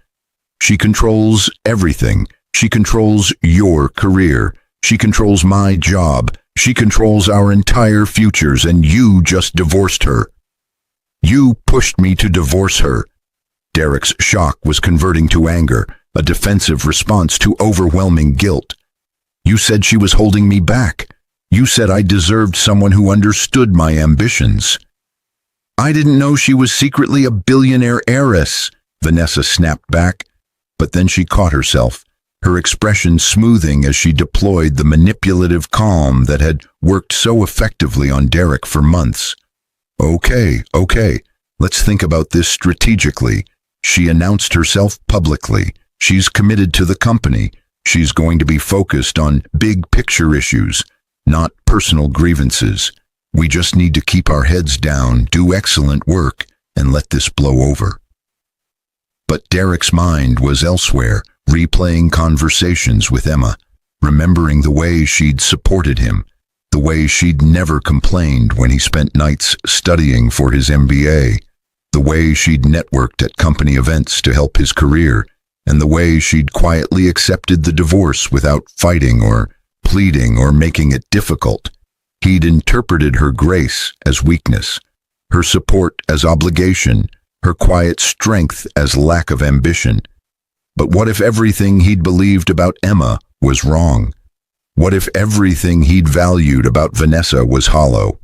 "She controls everything. She controls your career. She controls my job. She controls our entire futures, and you just divorced her." "You pushed me to divorce her." Derek's shock was converting to anger, a defensive response to overwhelming guilt. "You said she was holding me back. You said I deserved someone who understood my ambitions." "I didn't know she was secretly a billionaire heiress," Vanessa snapped back, but then she caught herself, her expression smoothing as she deployed the manipulative calm that had worked so effectively on Derek for months. Okay, let's think about this strategically." She announced herself publicly. She's committed to the company. She's going to be focused on big picture issues, not personal grievances. We just need to keep our heads down, do excellent work, and let this blow over. But Derek's mind was elsewhere, replaying conversations with Emma, remembering the way she'd supported him, the way she'd never complained when he spent nights studying for his MBA, the way she'd networked at company events to help his career, and the way she'd quietly accepted the divorce without fighting or pleading or making it difficult. He'd interpreted her grace as weakness, her support as obligation, her quiet strength as lack of ambition. But what if everything he'd believed about Emma was wrong? What if everything he'd valued about Vanessa was hollow?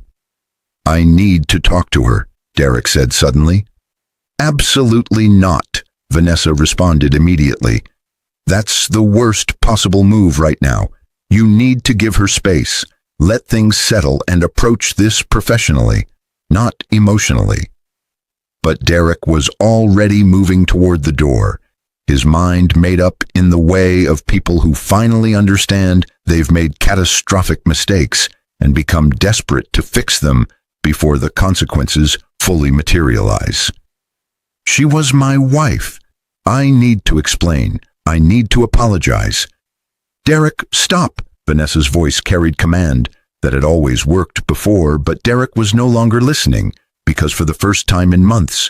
"I need to talk to her," Derek said suddenly. "Absolutely not," Vanessa responded immediately. "That's the worst possible move right now. You need to give her space, let things settle, and approach this professionally, not emotionally." But Derek was already moving toward the door, his mind made up in the way of people who finally understand they've made catastrophic mistakes and become desperate to fix them before the consequences fully materialize. "She was my wife. I need to explain. I need to apologize." "Derek, stop!" Vanessa's voice carried command that had always worked before, but Derek was no longer listening, because for the first time in months,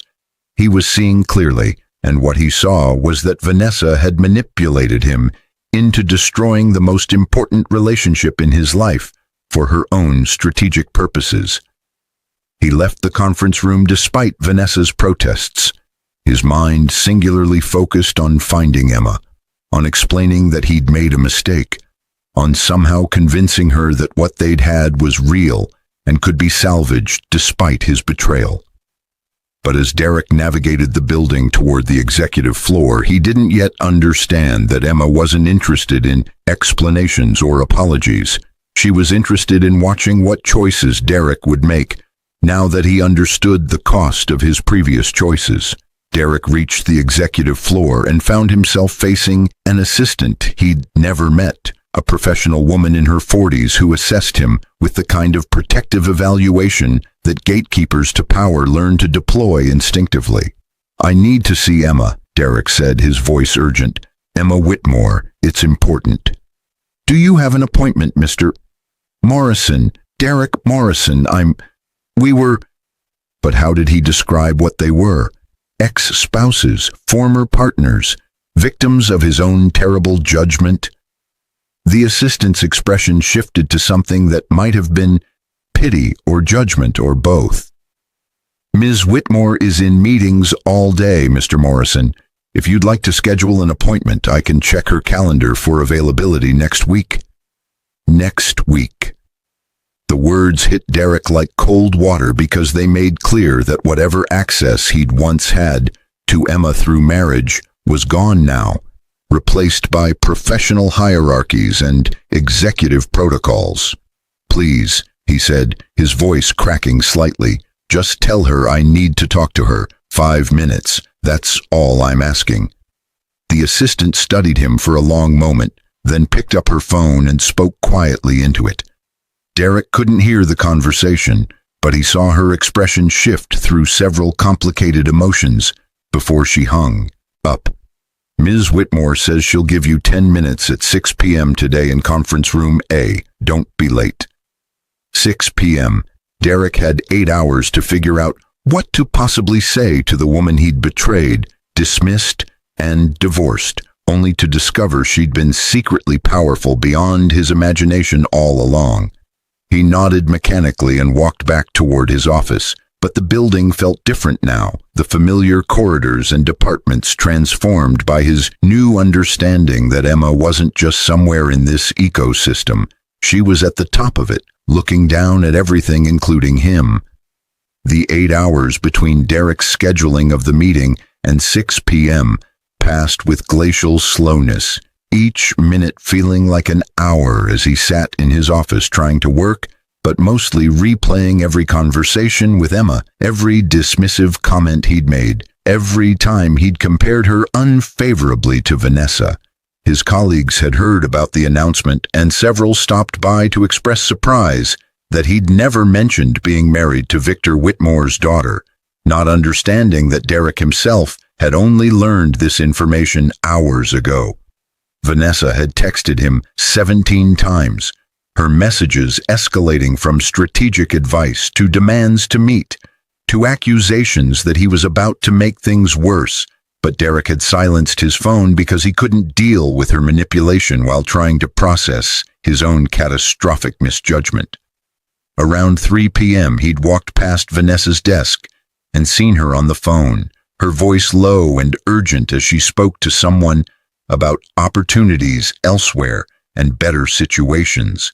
he was seeing clearly, and what he saw was that Vanessa had manipulated him into destroying the most important relationship in his life for her own strategic purposes. He left the conference room despite Vanessa's protests, his mind singularly focused on finding Emma, on explaining that he'd made a mistake, on somehow convincing her that what they'd had was real and could be salvaged despite his betrayal. But as Derek navigated the building toward the executive floor, he didn't yet understand that Emma wasn't interested in explanations or apologies. She was interested in watching what choices Derek would make now that he understood the cost of his previous choices. Derek reached the executive floor and found himself facing an assistant he'd never met, a professional woman in her 40s who assessed him with the kind of protective evaluation that gatekeepers to power learn to deploy instinctively. "I need to see Emma," Derek said, his voice urgent. "Emma Whitmore, it's important." "Do you have an appointment, Mr. Morrison? Derek Morrison, we were..." But how did he describe what they were? Ex-spouses, former partners, victims of his own terrible judgment? The assistant's expression shifted to something that might have been pity or judgment or both. "Ms. Whitmore is in meetings all day, Mr. Morrison. If you'd like to schedule an appointment, I can check her calendar for availability next week." Next week. The words hit Derek like cold water because they made clear that whatever access he'd once had to Emma through marriage was gone now, replaced by professional hierarchies and executive protocols. "Please," he said, his voice cracking slightly, "just tell her I need to talk to her. 5 minutes. That's all I'm asking." The assistant studied him for a long moment, then picked up her phone and spoke quietly into it. Derek couldn't hear the conversation, but he saw her expression shift through several complicated emotions before she hung up. "Ms. Whitmore says she'll give you 10 minutes at 6 p.m. today in conference room A. Don't be late." 6 p.m. Derek had 8 hours to figure out what to possibly say to the woman he'd betrayed, dismissed, and divorced, only to discover she'd been secretly powerful beyond his imagination all along. He nodded mechanically and walked back toward his office, but the building felt different now, the familiar corridors and departments transformed by his new understanding that Emma wasn't just somewhere in this ecosystem. She was at the top of it, looking down at everything including him. The 8 hours between Derek's scheduling of the meeting and 6 p.m. passed with glacial slowness, each minute feeling like an hour as he sat in his office trying to work, but mostly replaying every conversation with Emma, every dismissive comment he'd made, every time he'd compared her unfavorably to Vanessa. His colleagues had heard about the announcement, and several stopped by to express surprise that he'd never mentioned being married to Victor Whitmore's daughter, not understanding that Derek himself had only learned this information hours ago. Vanessa had texted him 17 times, her messages escalating from strategic advice to demands to meet, to accusations that he was about to make things worse, but Derek had silenced his phone because he couldn't deal with her manipulation while trying to process his own catastrophic misjudgment. Around 3 p.m. he'd walked past Vanessa's desk and seen her on the phone, her voice low and urgent as she spoke to someone about opportunities elsewhere and better situations.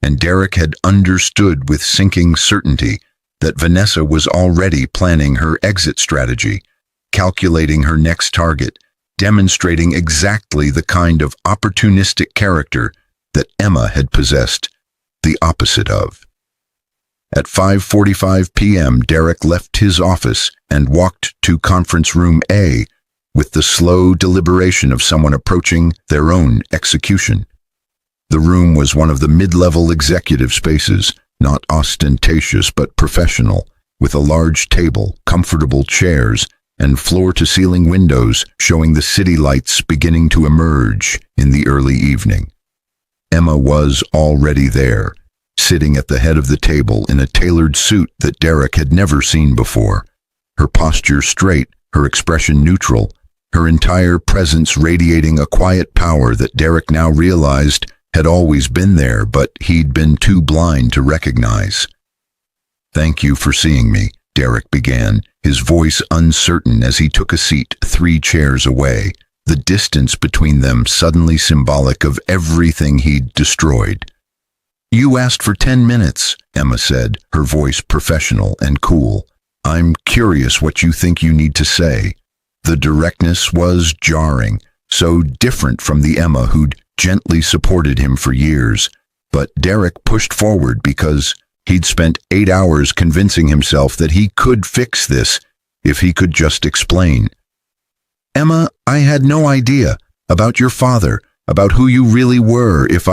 And Derek had understood with sinking certainty that Vanessa was already planning her exit strategy, calculating her next target, demonstrating exactly the kind of opportunistic character that Emma had possessed the opposite of. At 5:45 p.m., Derek left his office and walked to conference room A with the slow deliberation of someone approaching their own execution. The room was one of the mid-level executive spaces, not ostentatious but professional, with a large table, comfortable chairs, and floor-to-ceiling windows showing the city lights beginning to emerge in the early evening. Emma was already there, sitting at the head of the table in a tailored suit that Derek had never seen before, her posture straight, her expression neutral, her entire presence radiating a quiet power that Derek now realized had always been there, but he'd been too blind to recognize. "Thank you for seeing me," Derek began, his voice uncertain as he took a seat 3 chairs away, the distance between them suddenly symbolic of everything he'd destroyed. "You asked for 10 minutes, Emma said, her voice professional and cool. "I'm curious what you think you need to say." The directness was jarring, so different from the Emma who'd gently supported him for years, but Derek pushed forward because he'd spent 8 hours convincing himself that he could fix this if he could just explain. "Emma, I had no idea about your father, about who you really were. If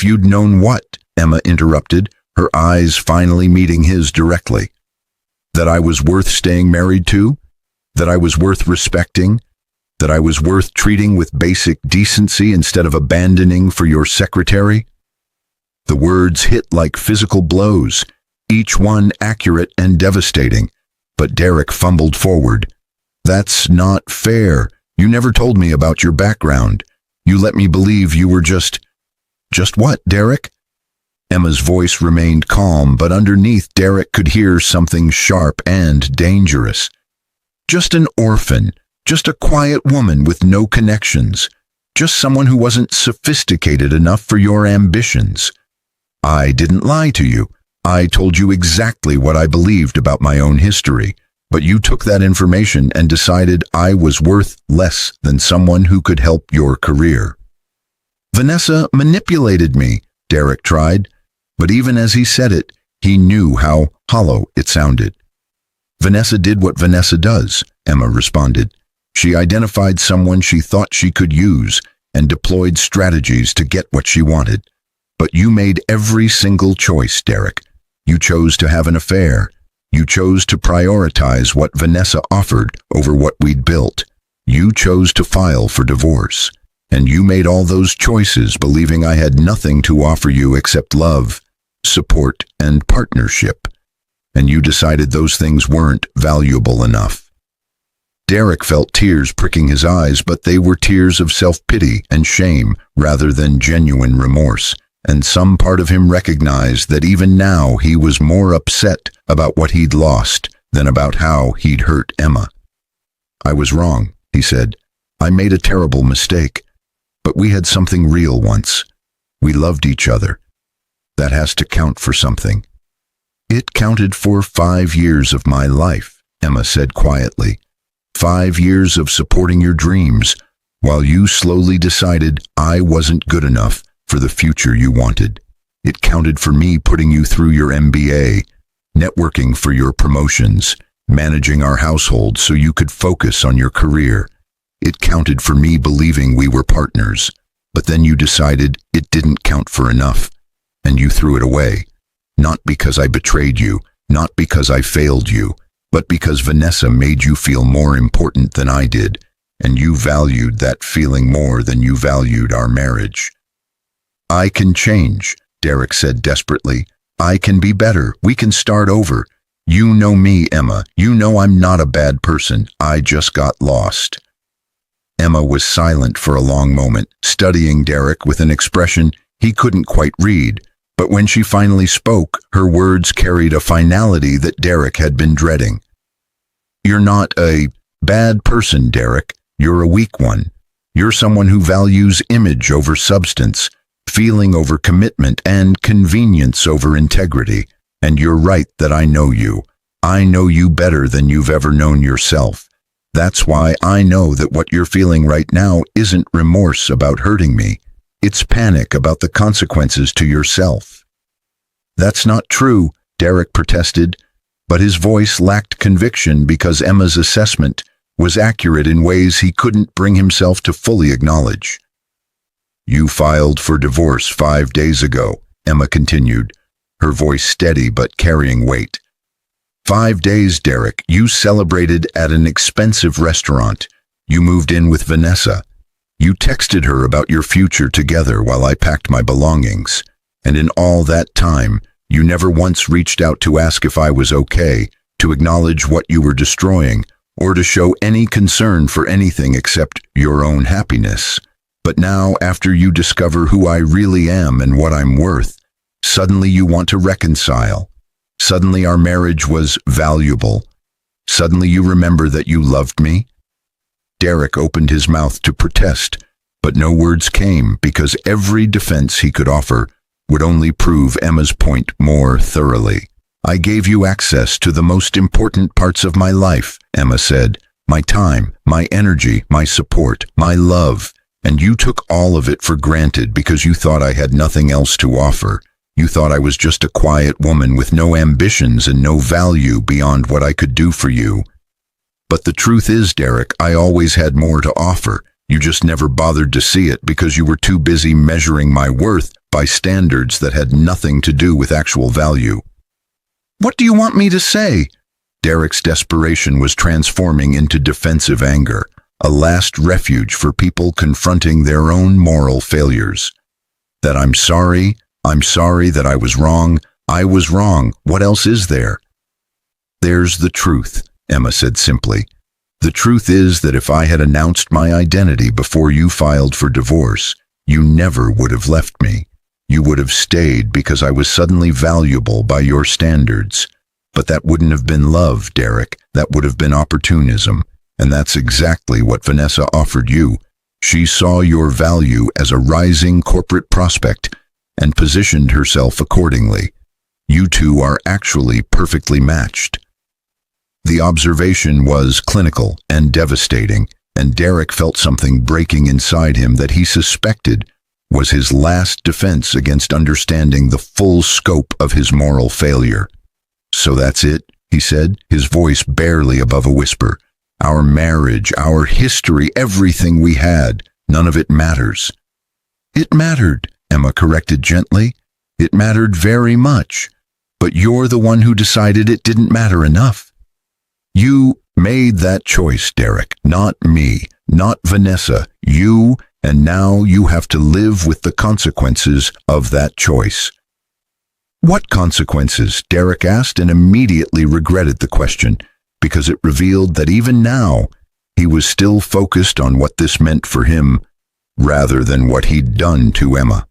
you'd known what?" Emma interrupted, her eyes finally meeting his directly. "That I was worth staying married to? That I was worth respecting? That I was worth treating with basic decency instead of abandoning for your secretary?" The words hit like physical blows, each one accurate and devastating, but Derek fumbled forward. "That's not fair. You never told me about your background. You let me believe you were just what, Derek?" Emma's voice remained calm, but underneath Derek could hear something sharp and dangerous. "Just an orphan. Just a quiet woman with no connections. Just someone who wasn't sophisticated enough for your ambitions. I didn't lie to you. I told you exactly what I believed about my own history. But you took that information and decided I was worth less than someone who could help your career. Vanessa manipulated me, Derek tried, but even as he said it, he knew how hollow it sounded. Vanessa did what Vanessa does, Emma responded. She identified someone she thought she could use and deployed strategies to get what she wanted. But you made every single choice, Derek. You chose to have an affair. You chose to prioritize what Vanessa offered over what we'd built. You chose to file for divorce. And you made all those choices believing I had nothing to offer you except love, support, and partnership. And you decided those things weren't valuable enough. Derek felt tears pricking his eyes, but they were tears of self-pity and shame rather than genuine remorse. And some part of him recognized that even now he was more upset about what he'd lost than about how he'd hurt Emma. I was wrong, he said. I made a terrible mistake. But we had something real once. We loved each other. That has to count for something. It counted for 5 years of my life, Emma said quietly. 5 years of supporting your dreams, while you slowly decided I wasn't good enough for the future you wanted. It counted for me putting you through your MBA, networking for your promotions, managing our household so you could focus on your career. It counted for me believing we were partners, but then you decided it didn't count for enough, and you threw it away. Not because I betrayed you, not because I failed you, but because Vanessa made you feel more important than I did, and you valued that feeling more than you valued our marriage. I can change, Derek said desperately. I can be better. We can start over. You know me, Emma. You know I'm not a bad person. I just got lost. Emma was silent for a long moment, studying Derek with an expression he couldn't quite read. But when she finally spoke, her words carried a finality that Derek had been dreading. You're not a bad person, Derek. You're a weak one. You're someone who values image over substance, feeling over commitment, and convenience over integrity. And you're right that I know you. I know you better than you've ever known yourself. That's why I know that what you're feeling right now isn't remorse about hurting me. It's panic about the consequences to yourself. That's not true, Derek protested, but his voice lacked conviction because Emma's assessment was accurate in ways he couldn't bring himself to fully acknowledge. You filed for divorce 5 days ago, Emma continued, her voice steady but carrying weight. 5 days, Derek. You celebrated at an expensive restaurant. You moved in with Vanessa. You texted her about your future together while I packed my belongings. And in all that time, you never once reached out to ask if I was okay, to acknowledge what you were destroying, or to show any concern for anything except your own happiness. But now, after you discover who I really am and what I'm worth, suddenly you want to reconcile. Suddenly our marriage was valuable. Suddenly you remember that you loved me. Derek opened his mouth to protest, but no words came because every defense he could offer would only prove Emma's point more thoroughly. I gave you access to the most important parts of my life, Emma said. My time, my energy, my support, my love. And you took all of it for granted because you thought I had nothing else to offer. You thought I was just a quiet woman with no ambitions and no value beyond what I could do for you. But the truth is, Derek, I always had more to offer. You just never bothered to see it because you were too busy measuring my worth by standards that had nothing to do with actual value. What do you want me to say? Derek's desperation was transforming into defensive anger, a last refuge for people confronting their own moral failures. That I'm sorry that I was wrong. I was wrong. What else is there? There's the truth, Emma said simply. The truth is that if I had announced my identity before you filed for divorce, you never would have left me. You would have stayed because I was suddenly valuable by your standards. But that wouldn't have been love, Derek. That would have been opportunism. And that's exactly what Vanessa offered you. She saw your value as a rising corporate prospect and positioned herself accordingly. You two are actually perfectly matched. The observation was clinical and devastating, and Derek felt something breaking inside him that he suspected was his last defense against understanding the full scope of his moral failure. "So that's it," he said, his voice barely above a whisper. "Our marriage, our history, everything we had, none of it matters." "It mattered," Emma corrected gently. "It mattered very much. But you're the one who decided it didn't matter enough." "You made that choice, Derek, not me, not Vanessa. You, and now you have to live with the consequences of that choice." "What consequences?" Derek asked, and immediately regretted the question, because it revealed that even now he was still focused on what this meant for him, rather than what he'd done to Emma.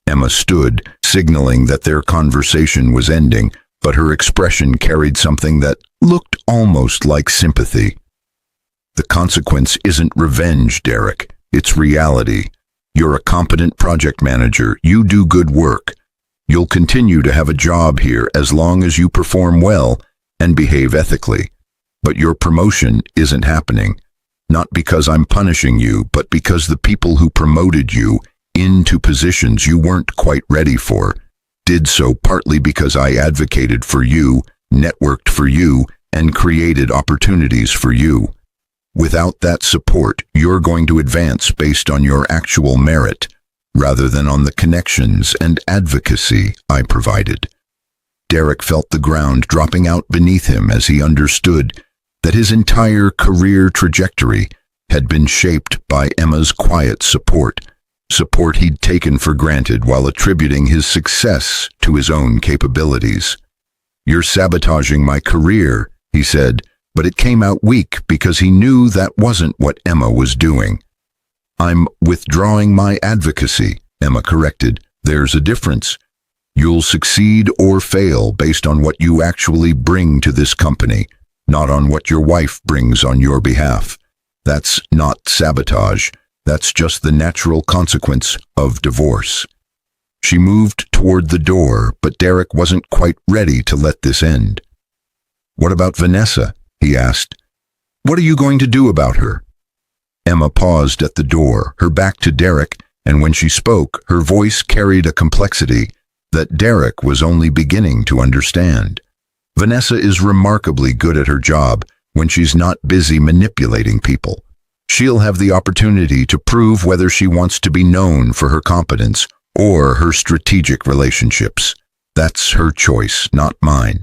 Emma stood, signaling that their conversation was ending, but her expression carried something that looked almost like sympathy. "The consequence isn't revenge, Derek. It's reality. You're a competent project manager. You do good work. You'll continue to have a job here as long as you perform well and behave ethically. But your promotion isn't happening. Not because I'm punishing you, but because the people who promoted you into positions you weren't quite ready for did so partly because I advocated for you, networked for you, and created opportunities for you. Without that support, you're going to advance based on your actual merit, rather than on the connections and advocacy I provided." Derek felt the ground dropping out beneath him as he understood that his entire career trajectory had been shaped by Emma's quiet support he'd taken for granted while attributing his success to his own capabilities. "You're sabotaging my career," he said, but it came out weak because he knew that wasn't what Emma was doing. "I'm withdrawing my advocacy," Emma corrected. "There's a difference. You'll succeed or fail based on what you actually bring to this company, not on what your wife brings on your behalf. That's not sabotage. That's just the natural consequence of divorce." She moved toward the door, but Derek wasn't quite ready to let this end. "What about Vanessa?" he asked. "What are you going to do about her?" Emma paused at the door, her back to Derek, and when she spoke, her voice carried a complexity that Derek was only beginning to understand. "Vanessa is remarkably good at her job when she's not busy manipulating people. She'll have the opportunity to prove whether she wants to be known for her competence or her strategic relationships. That's her choice, not mine."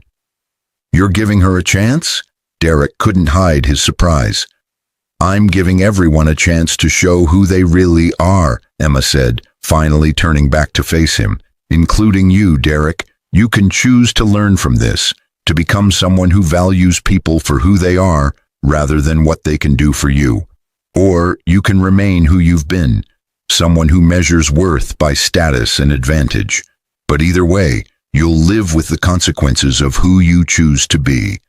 "You're giving her a chance?" Derek couldn't hide his surprise. "I'm giving everyone a chance to show who they really are," Emma said, finally turning back to face him. "Including you, Derek. You can choose to learn from this, to become someone who values people for who they are rather than what they can do for you. Or you can remain who you've been, someone who measures worth by status and advantage. But either way, you'll live with the consequences of who you choose to be."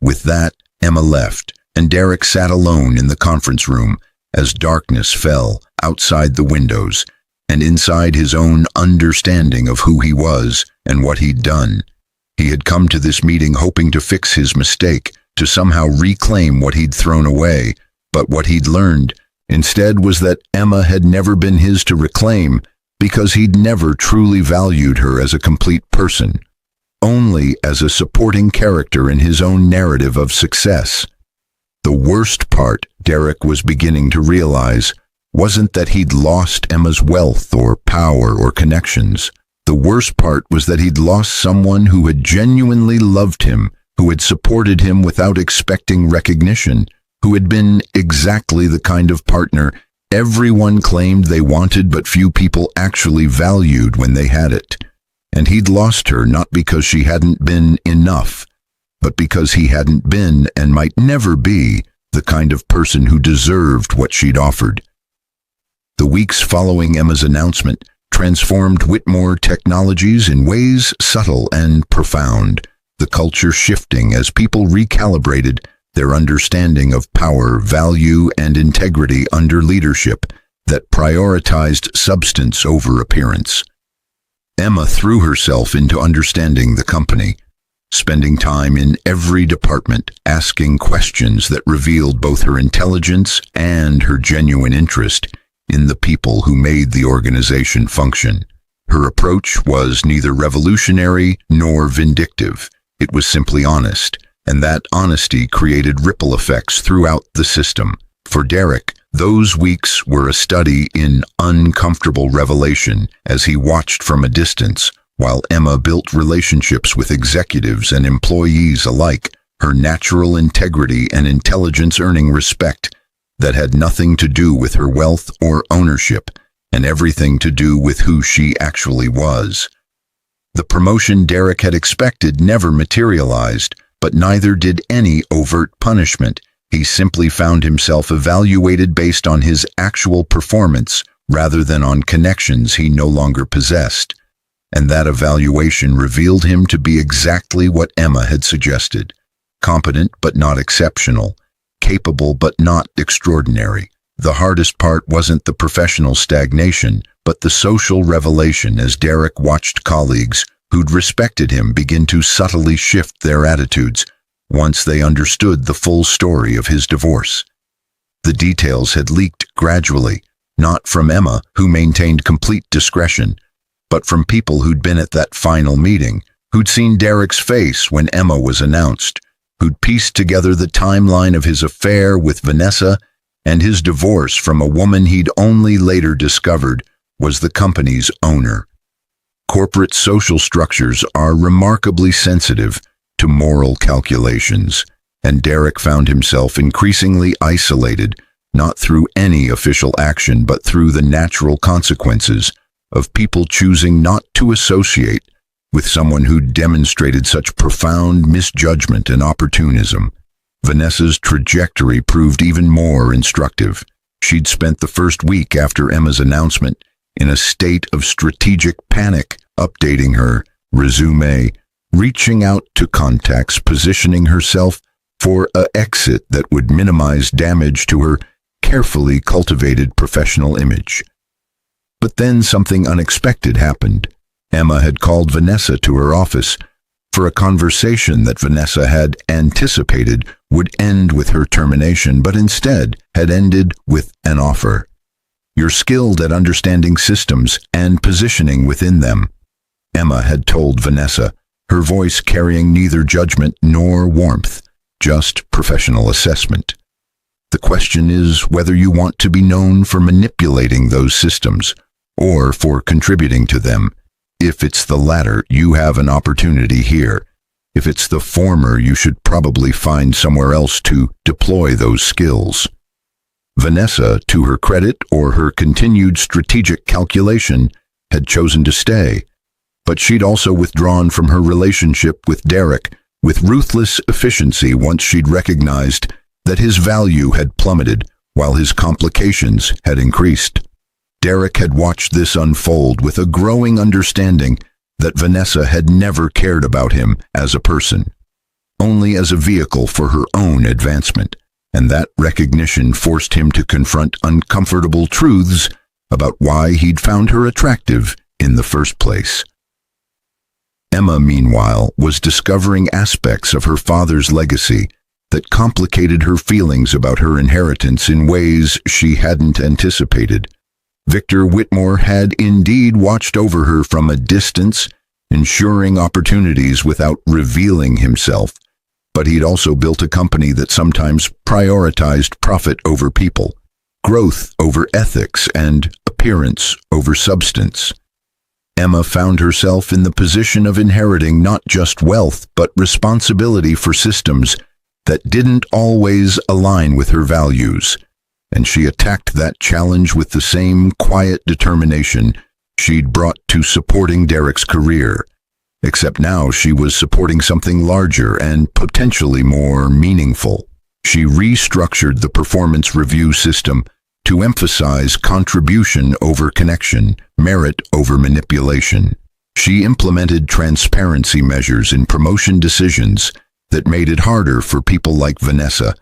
With that, Emma left, and Derek sat alone in the conference room as darkness fell outside the windows and inside his own understanding of who he was and what he'd done. He had come to this meeting hoping to fix his mistake, to somehow reclaim what he'd thrown away, but what he'd learned instead was that Emma had never been his to reclaim because he'd never truly valued her as a complete person, only as a supporting character in his own narrative of success. The worst part, Derek was beginning to realize, wasn't that he'd lost Emma's wealth or power or connections. The worst part was that he'd lost someone who had genuinely loved him, who had supported him without expecting recognition, who had been exactly the kind of partner everyone claimed they wanted but few people actually valued when they had it. And he'd lost her not because she hadn't been enough, but because he hadn't been and might never be the kind of person who deserved what she'd offered. The weeks following Emma's announcement transformed Whitmore Technologies in ways subtle and profound, the culture shifting as people recalibrated their understanding of power, value, and integrity under leadership that prioritized substance over appearance. Emma threw herself into understanding the company. spending time in every department, asking questions that revealed both her intelligence and her genuine interest in the people who made the organization function. Her approach was neither revolutionary nor vindictive. It was simply honest, and that honesty created ripple effects throughout the system. For Derek, those weeks were a study in uncomfortable revelation as he watched from a distance, while Emma built relationships with executives and employees alike, her natural integrity and intelligence earning respect that had nothing to do with her wealth or ownership, and everything to do with who she actually was. The promotion Derek had expected never materialized, but neither did any overt punishment. He simply found himself evaluated based on his actual performance rather than on connections he no longer possessed. And that evaluation revealed him to be exactly what Emma had suggested: competent but not exceptional, capable but not extraordinary. The hardest part wasn't the professional stagnation, but the social revelation as Derek watched colleagues who'd respected him begin to subtly shift their attitudes once they understood the full story of his divorce. The details had leaked gradually, not from Emma, who maintained complete discretion, but from people who'd been at that final meeting, who'd seen Derek's face when Emma was announced, who'd pieced together the timeline of his affair with Vanessa and his divorce from a woman he'd only later discovered was the company's owner. Corporate social structures are remarkably sensitive to moral calculations, and Derek found himself increasingly isolated, not through any official action but through the natural consequences of people choosing not to associate with someone who demonstrated such profound misjudgment and opportunism. Vanessa's trajectory proved even more instructive. She'd spent the first week after Emma's announcement in a state of strategic panic, updating her resume, reaching out to contacts, positioning herself for an exit that would minimize damage to her carefully cultivated professional image. But then something unexpected happened. Emma had called Vanessa to her office for a conversation that Vanessa had anticipated would end with her termination, but instead had ended with an offer. "You're skilled at understanding systems and positioning within them," Emma had told Vanessa, her voice carrying neither judgment nor warmth, just professional assessment. "The question is whether you want to be known for manipulating those systems or for contributing to them. If it's the latter, you have an opportunity here. If it's the former, you should probably find somewhere else to deploy those skills." Vanessa, to her credit or her continued strategic calculation, had chosen to stay, but she'd also withdrawn from her relationship with Derek with ruthless efficiency once she'd recognized that his value had plummeted while his complications had increased. Derek had watched this unfold with a growing understanding that Vanessa had never cared about him as a person, only as a vehicle for her own advancement, and that recognition forced him to confront uncomfortable truths about why he'd found her attractive in the first place. Emma, meanwhile, was discovering aspects of her father's legacy that complicated her feelings about her inheritance in ways she hadn't anticipated. Victor Whitmore had indeed watched over her from a distance, ensuring opportunities without revealing himself, but he'd also built a company that sometimes prioritized profit over people, growth over ethics, and appearance over substance. Emma found herself in the position of inheriting not just wealth, but responsibility for systems that didn't always align with her values, and she attacked that challenge with the same quiet determination she'd brought to supporting Derek's career, except now she was supporting something larger and potentially more meaningful. She restructured the performance review system to emphasize contribution over connection, merit over manipulation. She implemented transparency measures in promotion decisions that made it harder for people like Vanessa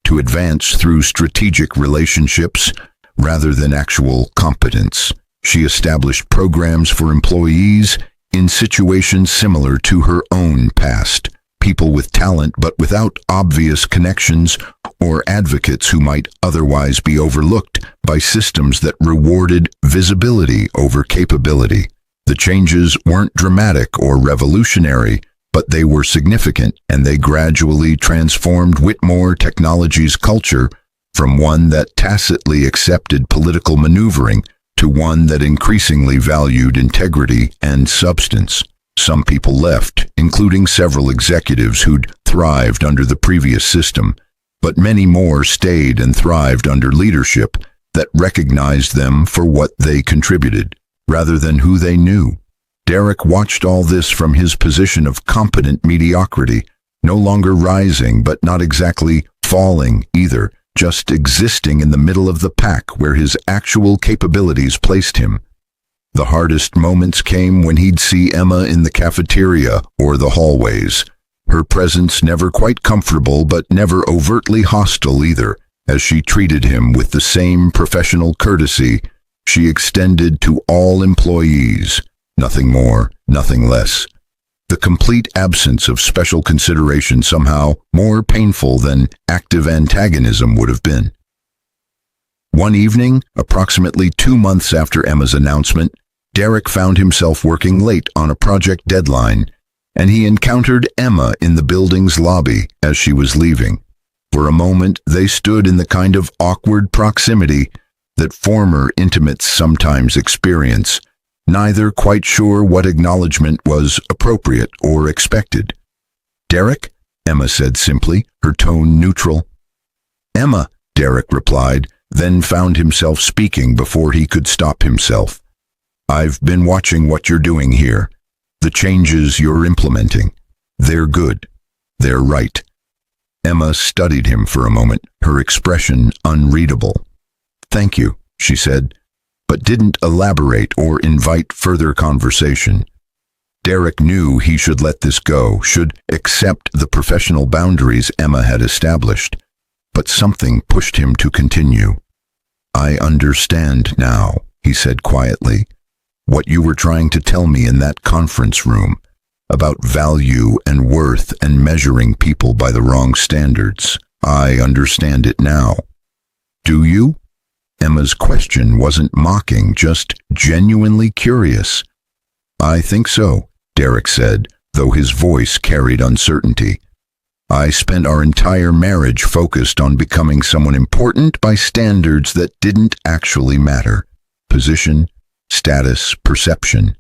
to advance through strategic relationships rather than actual competence. She established programs for employees in situations similar to her own past, people with talent but without obvious connections, or advocates who might otherwise be overlooked by systems that rewarded visibility over capability. The changes weren't dramatic or revolutionary, but they were significant, and they gradually transformed Whitmore Technology's culture from one that tacitly accepted political maneuvering to one that increasingly valued integrity and substance. Some people left, including several executives who'd thrived under the previous system, but many more stayed and thrived under leadership that recognized them for what they contributed, rather than who they knew. Derek watched all this from his position of competent mediocrity, no longer rising but not exactly falling either, just existing in the middle of the pack where his actual capabilities placed him. The hardest moments came when he'd see Emma in the cafeteria or the hallways. Her presence never quite comfortable but never overtly hostile either, as she treated him with the same professional courtesy she extended to all employees. Nothing more, nothing less. The complete absence of special consideration somehow more painful than active antagonism would have been. One evening, approximately 2 months after Emma's announcement, Derek found himself working late on a project deadline, and he encountered Emma in the building's lobby as she was leaving. For a moment, they stood in the kind of awkward proximity that former intimates sometimes experience, neither quite sure what acknowledgement was appropriate or expected. "Derek?" Emma said simply, her tone neutral. "Emma," Derek replied, then found himself speaking before he could stop himself. "I've been watching what you're doing here. The changes you're implementing. They're good. They're right." Emma studied him for a moment, her expression unreadable. "Thank you," she said, but didn't elaborate or invite further conversation. Derek knew he should let this go, should accept the professional boundaries Emma had established, but something pushed him to continue. "I understand now," he said quietly, "what you were trying to tell me in that conference room about value and worth and measuring people by the wrong standards. I understand it now." "Do you?" Emma's question wasn't mocking, just genuinely curious. "I think so," Derek said, though his voice carried uncertainty. "I spent our entire marriage focused on becoming someone important by standards that didn't actually matter. Position, status, perception.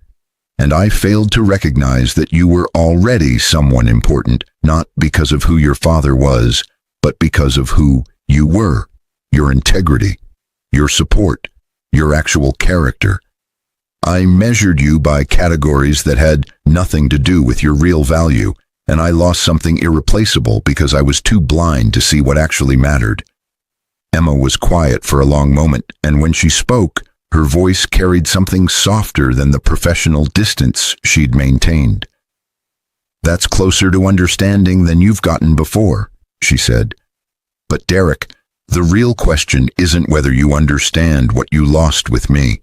And I failed to recognize that you were already someone important, not because of who your father was, but because of who you were, your integrity, your support, your actual character. I measured you by categories that had nothing to do with your real value, and I lost something irreplaceable because I was too blind to see what actually mattered." Emma was quiet for a long moment, and when she spoke, her voice carried something softer than the professional distance she'd maintained. "That's closer to understanding than you've gotten before," she said. "But Derek, the real question isn't whether you understand what you lost with me.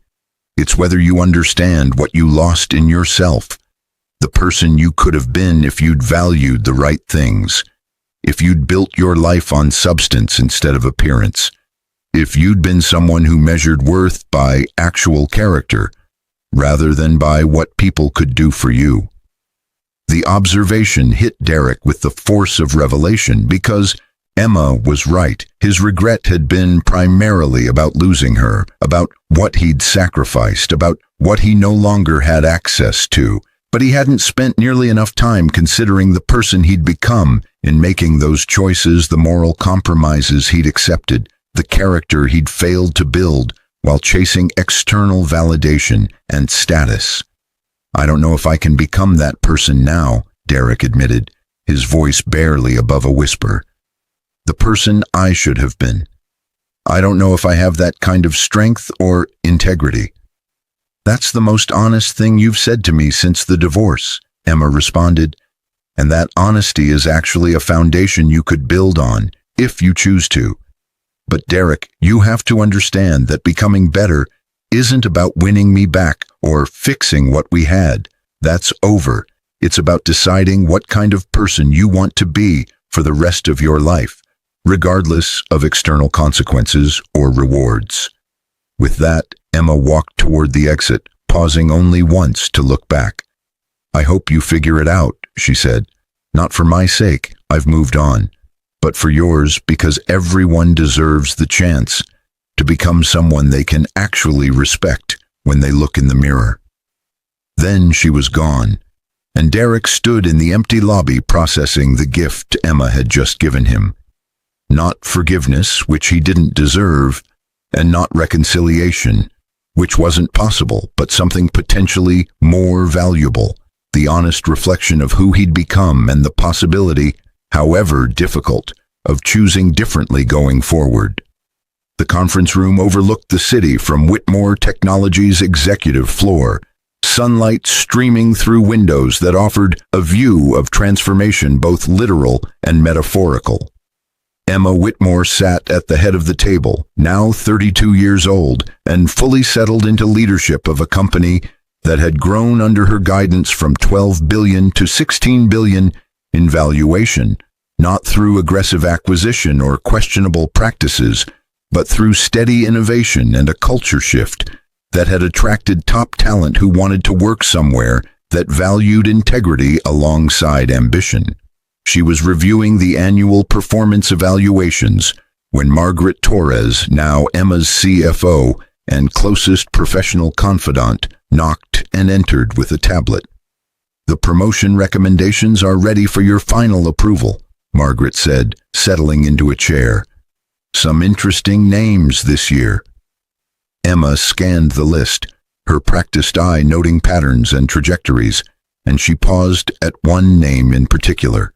It's whether you understand what you lost in yourself, the person you could have been if you'd valued the right things, if you'd built your life on substance instead of appearance, if you'd been someone who measured worth by actual character, rather than by what people could do for you." The observation hit Derek with the force of revelation because Emma was right. His regret had been primarily about losing her, about what he'd sacrificed, about what he no longer had access to, but he hadn't spent nearly enough time considering the person he'd become in making those choices, the moral compromises he'd accepted, the character he'd failed to build while chasing external validation and status. "I don't know if I can become that person now," Derek admitted, his voice barely above a whisper. "The person I should have been. I don't know if I have that kind of strength or integrity." "That's the most honest thing you've said to me since the divorce," Emma responded. "And that honesty is actually a foundation you could build on, if you choose to. But Derek, you have to understand that becoming better isn't about winning me back or fixing what we had. That's over. It's about deciding what kind of person you want to be for the rest of your life, regardless of external consequences or rewards. With that, Emma walked toward the exit, pausing only once to look back. "I hope you figure it out," she said. "Not for my sake, I've moved on, but for yours, because everyone deserves the chance to become someone they can actually respect when they look in the mirror." Then she was gone, and Derek stood in the empty lobby processing the gift Emma had just given him. Not forgiveness, which he didn't deserve, and not reconciliation, which wasn't possible, but something potentially more valuable, the honest reflection of who he'd become and the possibility, however difficult, of choosing differently going forward. The conference room overlooked the city from Whitmore Technology's executive floor, sunlight streaming through windows that offered a view of transformation both literal and metaphorical. Emma Whitmore sat at the head of the table, now 32 years old, and fully settled into leadership of a company that had grown under her guidance from $12 billion to $16 billion in valuation, not through aggressive acquisition or questionable practices, but through steady innovation and a culture shift that had attracted top talent who wanted to work somewhere that valued integrity alongside ambition. She was reviewing the annual performance evaluations when Margaret Torres, now Emma's CFO and closest professional confidant, knocked and entered with a tablet. "The promotion recommendations are ready for your final approval," Margaret said, settling into a chair. "Some interesting names this year." Emma scanned the list, her practiced eye noting patterns and trajectories, and she paused at one name in particular.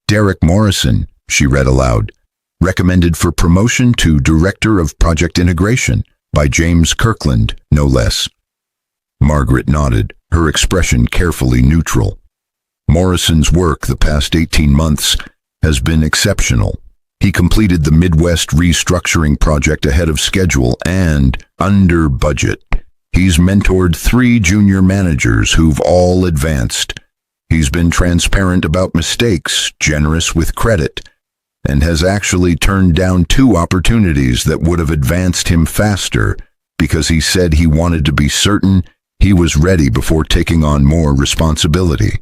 "Derek Morrison," she read aloud, "recommended for promotion to Director of Project Integration by James Kirkland, no less." Margaret nodded, her expression carefully neutral. Morrison's work the past 18 months has been exceptional. He completed the Midwest restructuring project ahead of schedule and under budget. He's mentored 3 junior managers who've all advanced. He's been transparent about mistakes, generous with credit, and has actually turned down 2 opportunities that would have advanced him faster because he said he wanted to be certain he was ready before taking on more responsibility.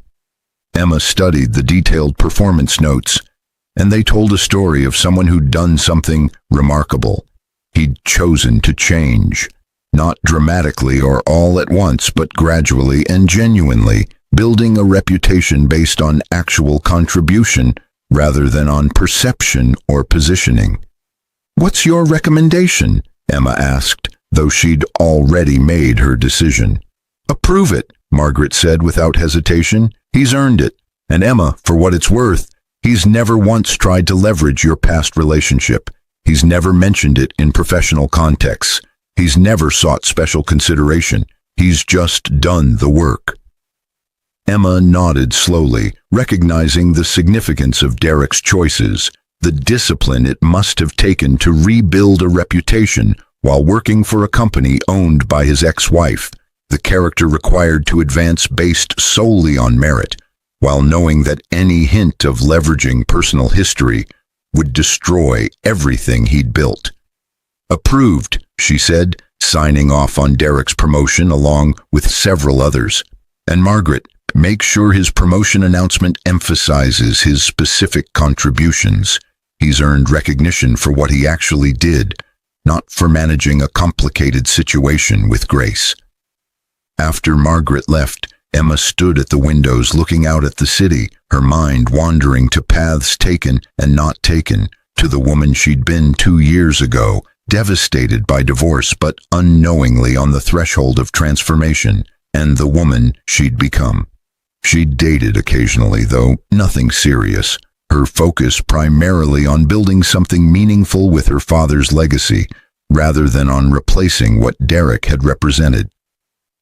Emma studied the detailed performance notes, and they told a story of someone who'd done something remarkable. He'd chosen to change, not dramatically or all at once, but gradually and genuinely, building a reputation based on actual contribution rather than on perception or positioning. "What's your recommendation?" Emma asked, though she'd already made her decision. "Approve it," Margaret said without hesitation. "He's earned it. And Emma, for what it's worth, he's never once tried to leverage your past relationship. He's never mentioned it in professional contexts. He's never sought special consideration. He's just done the work." Emma nodded slowly, recognizing the significance of Derek's choices, the discipline it must have taken to rebuild a reputation while working for a company owned by his ex-wife, the character required to advance based solely on merit, while knowing that any hint of leveraging personal history would destroy everything he'd built. "Approved," she said, signing off on Derek's promotion along with several others. "And Margaret, make sure his promotion announcement emphasizes his specific contributions. He's earned recognition for what he actually did, not for managing a complicated situation with grace." After Margaret left, Emma stood at the windows looking out at the city, her mind wandering to paths taken and not taken, to the woman she'd been 2 years ago, devastated by divorce but unknowingly on the threshold of transformation, and the woman she'd become. She'd dated occasionally, though nothing serious, her focus primarily on building something meaningful with her father's legacy, rather than on replacing what Derek had represented.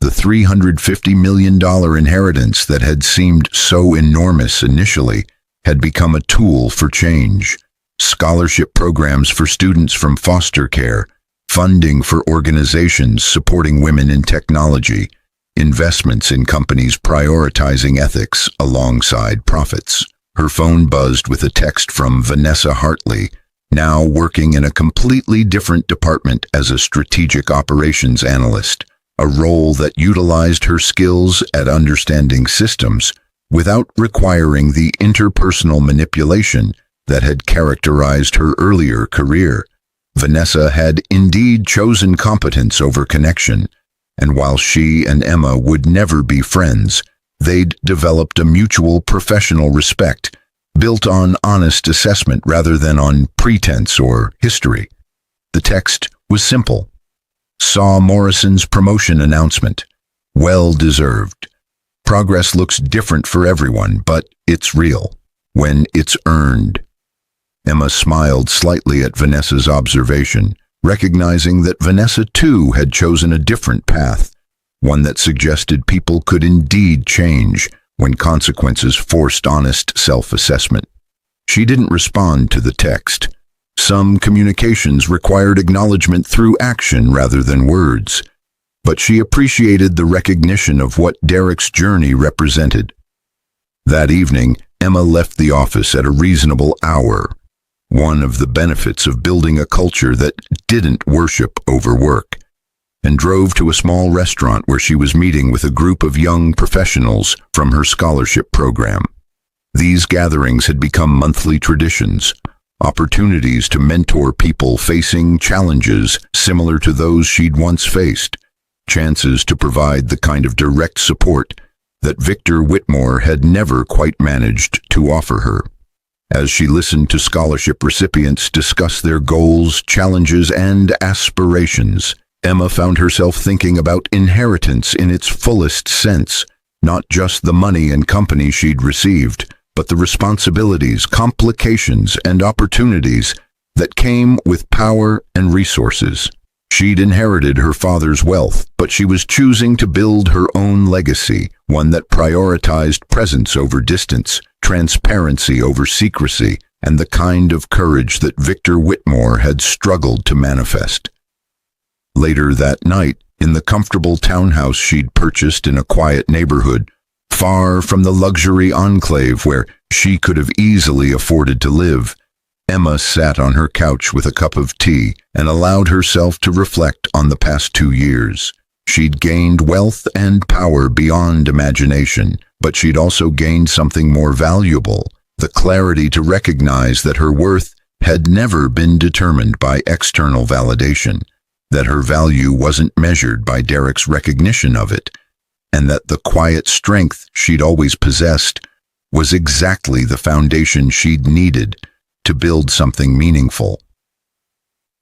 The $350 million inheritance that had seemed so enormous initially had become a tool for change. Scholarship programs for students from foster care, funding for organizations supporting women in technology, investments in companies prioritizing ethics alongside profits. Her phone buzzed with a text from Vanessa Hartley, now working in a completely different department as a strategic operations analyst, a role that utilized her skills at understanding systems without requiring the interpersonal manipulation that had characterized her earlier career. Vanessa had indeed chosen competence over connection, and while she and Emma would never be friends, they'd developed a mutual professional respect built on honest assessment rather than on pretense or history. The text was simple. Saw Morrison's promotion announcement. Well deserved. Progress looks different for everyone, but it's real when it's earned. Emma smiled slightly at Vanessa's observation, recognizing that Vanessa too had chosen a different path, one that suggested people could indeed change when consequences forced honest self-assessment. She didn't respond to the text. Some communications required acknowledgement through action rather than words, but she appreciated the recognition of what Derek's journey represented. That evening, Emma left the office at a reasonable hour, one of the benefits of building a culture that didn't worship overwork, and drove to a small restaurant where she was meeting with a group of young professionals from her scholarship program. These gatherings had become monthly traditions, opportunities to mentor people facing challenges similar to those she'd once faced, chances to provide the kind of direct support that Victor Whitmore had never quite managed to offer her. As she listened to scholarship recipients discuss their goals, challenges, and aspirations, Emma found herself thinking about inheritance in its fullest sense, not just the money and company she'd received, but the responsibilities, complications, and opportunities that came with power and resources. She'd inherited her father's wealth, but she was choosing to build her own legacy, one that prioritized presence over distance, transparency over secrecy, and the kind of courage that Victor Whitmore had struggled to manifest. Later that night, in the comfortable townhouse she'd purchased in a quiet neighborhood, far from the luxury enclave where she could have easily afforded to live, Emma sat on her couch with a cup of tea and allowed herself to reflect on the past 2 years. She'd gained wealth and power beyond imagination, but she'd also gained something more valuable, the clarity to recognize that her worth had never been determined by external validation, that her value wasn't measured by Derek's recognition of it, and that the quiet strength she'd always possessed was exactly the foundation she'd needed to build something meaningful.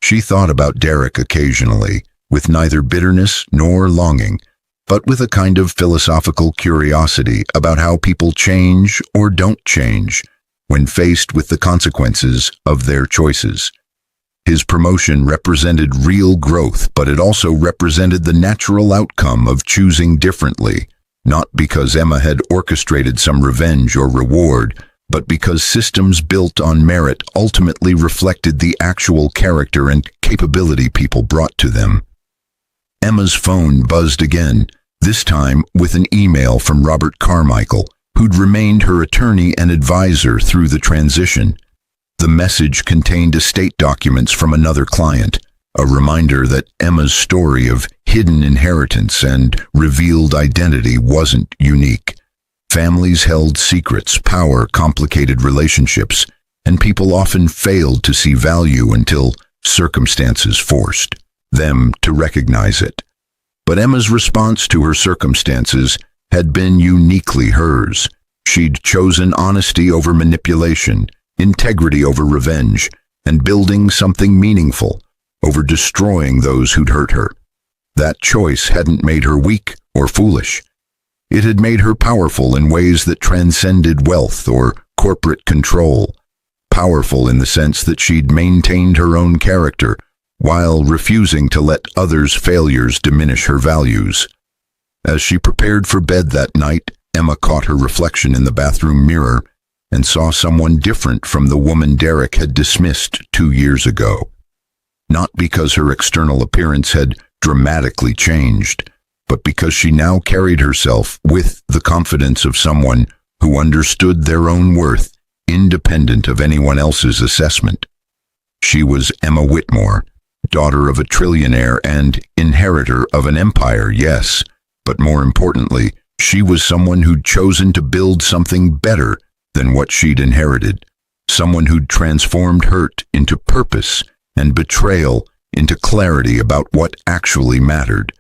She thought about Derek occasionally, with neither bitterness nor longing, but with a kind of philosophical curiosity about how people change or don't change when faced with the consequences of their choices. His promotion represented real growth, but it also represented the natural outcome of choosing differently, not because Emma had orchestrated some revenge or reward, but because systems built on merit ultimately reflected the actual character and capability people brought to them. Emma's phone buzzed again, this time with an email from Robert Carmichael, who'd remained her attorney and advisor through the transition. The message contained estate documents from another client, a reminder that Emma's story of hidden inheritance and revealed identity wasn't unique. Families held secrets, power, complicated relationships, and people often failed to see value until circumstances forced them to recognize it. But Emma's response to her circumstances had been uniquely hers. She'd chosen honesty over manipulation, integrity over revenge, and building something meaningful over destroying those who'd hurt her. That choice hadn't made her weak or foolish. It had made her powerful in ways that transcended wealth or corporate control. Powerful in the sense that she'd maintained her own character while refusing to let others' failures diminish her values. As she prepared for bed that night, Emma caught her reflection in the bathroom mirror and saw someone different from the woman Derek had dismissed 2 years ago. Not because her external appearance had dramatically changed, but because she now carried herself with the confidence of someone who understood their own worth, independent of anyone else's assessment. She was Emma Whitmore, daughter of a trillionaire and inheritor of an empire, yes, but more importantly, she was someone who'd chosen to build something better than what she'd inherited, someone who'd transformed hurt into purpose and betrayal into clarity about what actually mattered.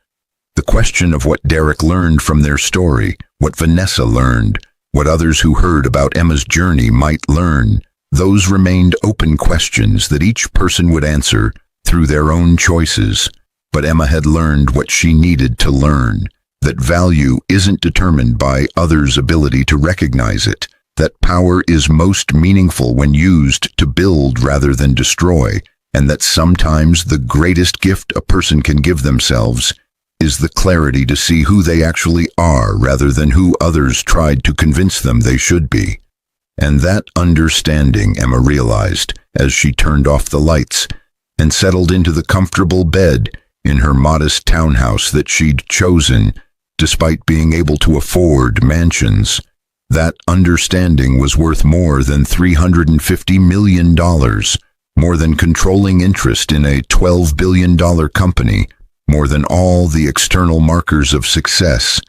The question of what Derek learned from their story, what Vanessa learned, what others who heard about Emma's journey might learn, those remained open questions that each person would answer through their own choices. But Emma had learned what she needed to learn, that value isn't determined by others' ability to recognize it, that power is most meaningful when used to build rather than destroy, and that sometimes the greatest gift a person can give themselves is the clarity to see who they actually are rather than who others tried to convince them they should be. And that understanding, Emma realized as she turned off the lights and settled into the comfortable bed in her modest townhouse that she'd chosen, despite being able to afford mansions. That understanding was worth more than $350 million, more than controlling interest in a $12 billion company, more than all the external markers of success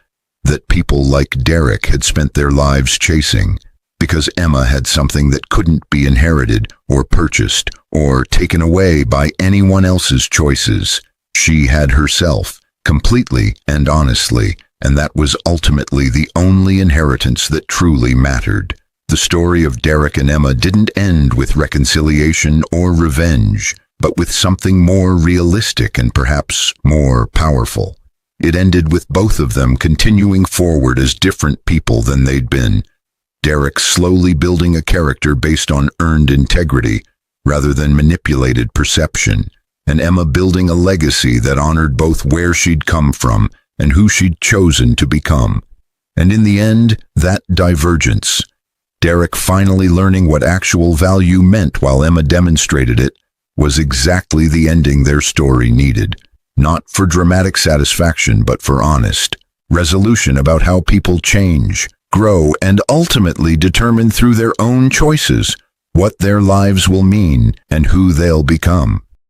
that people like Derek had spent their lives chasing, because Emma had something that couldn't be inherited or purchased or taken away by anyone else's choices. She had herself, completely and honestly, and that was ultimately the only inheritance that truly mattered. The story of Derek and Emma didn't end with reconciliation or revenge, but with something more realistic and perhaps more powerful. It ended with both of them continuing forward as different people than they'd been. Derek slowly building a character based on earned integrity rather than manipulated perception, and Emma building a legacy that honored both where she'd come from and who she'd chosen to become. And in the end, that divergence, Derek finally learning what actual value meant while Emma demonstrated it, was exactly the ending their story needed, not for dramatic satisfaction but for honest resolution about how people change, grow, and ultimately determine through their own choices what their lives will mean and who they'll become.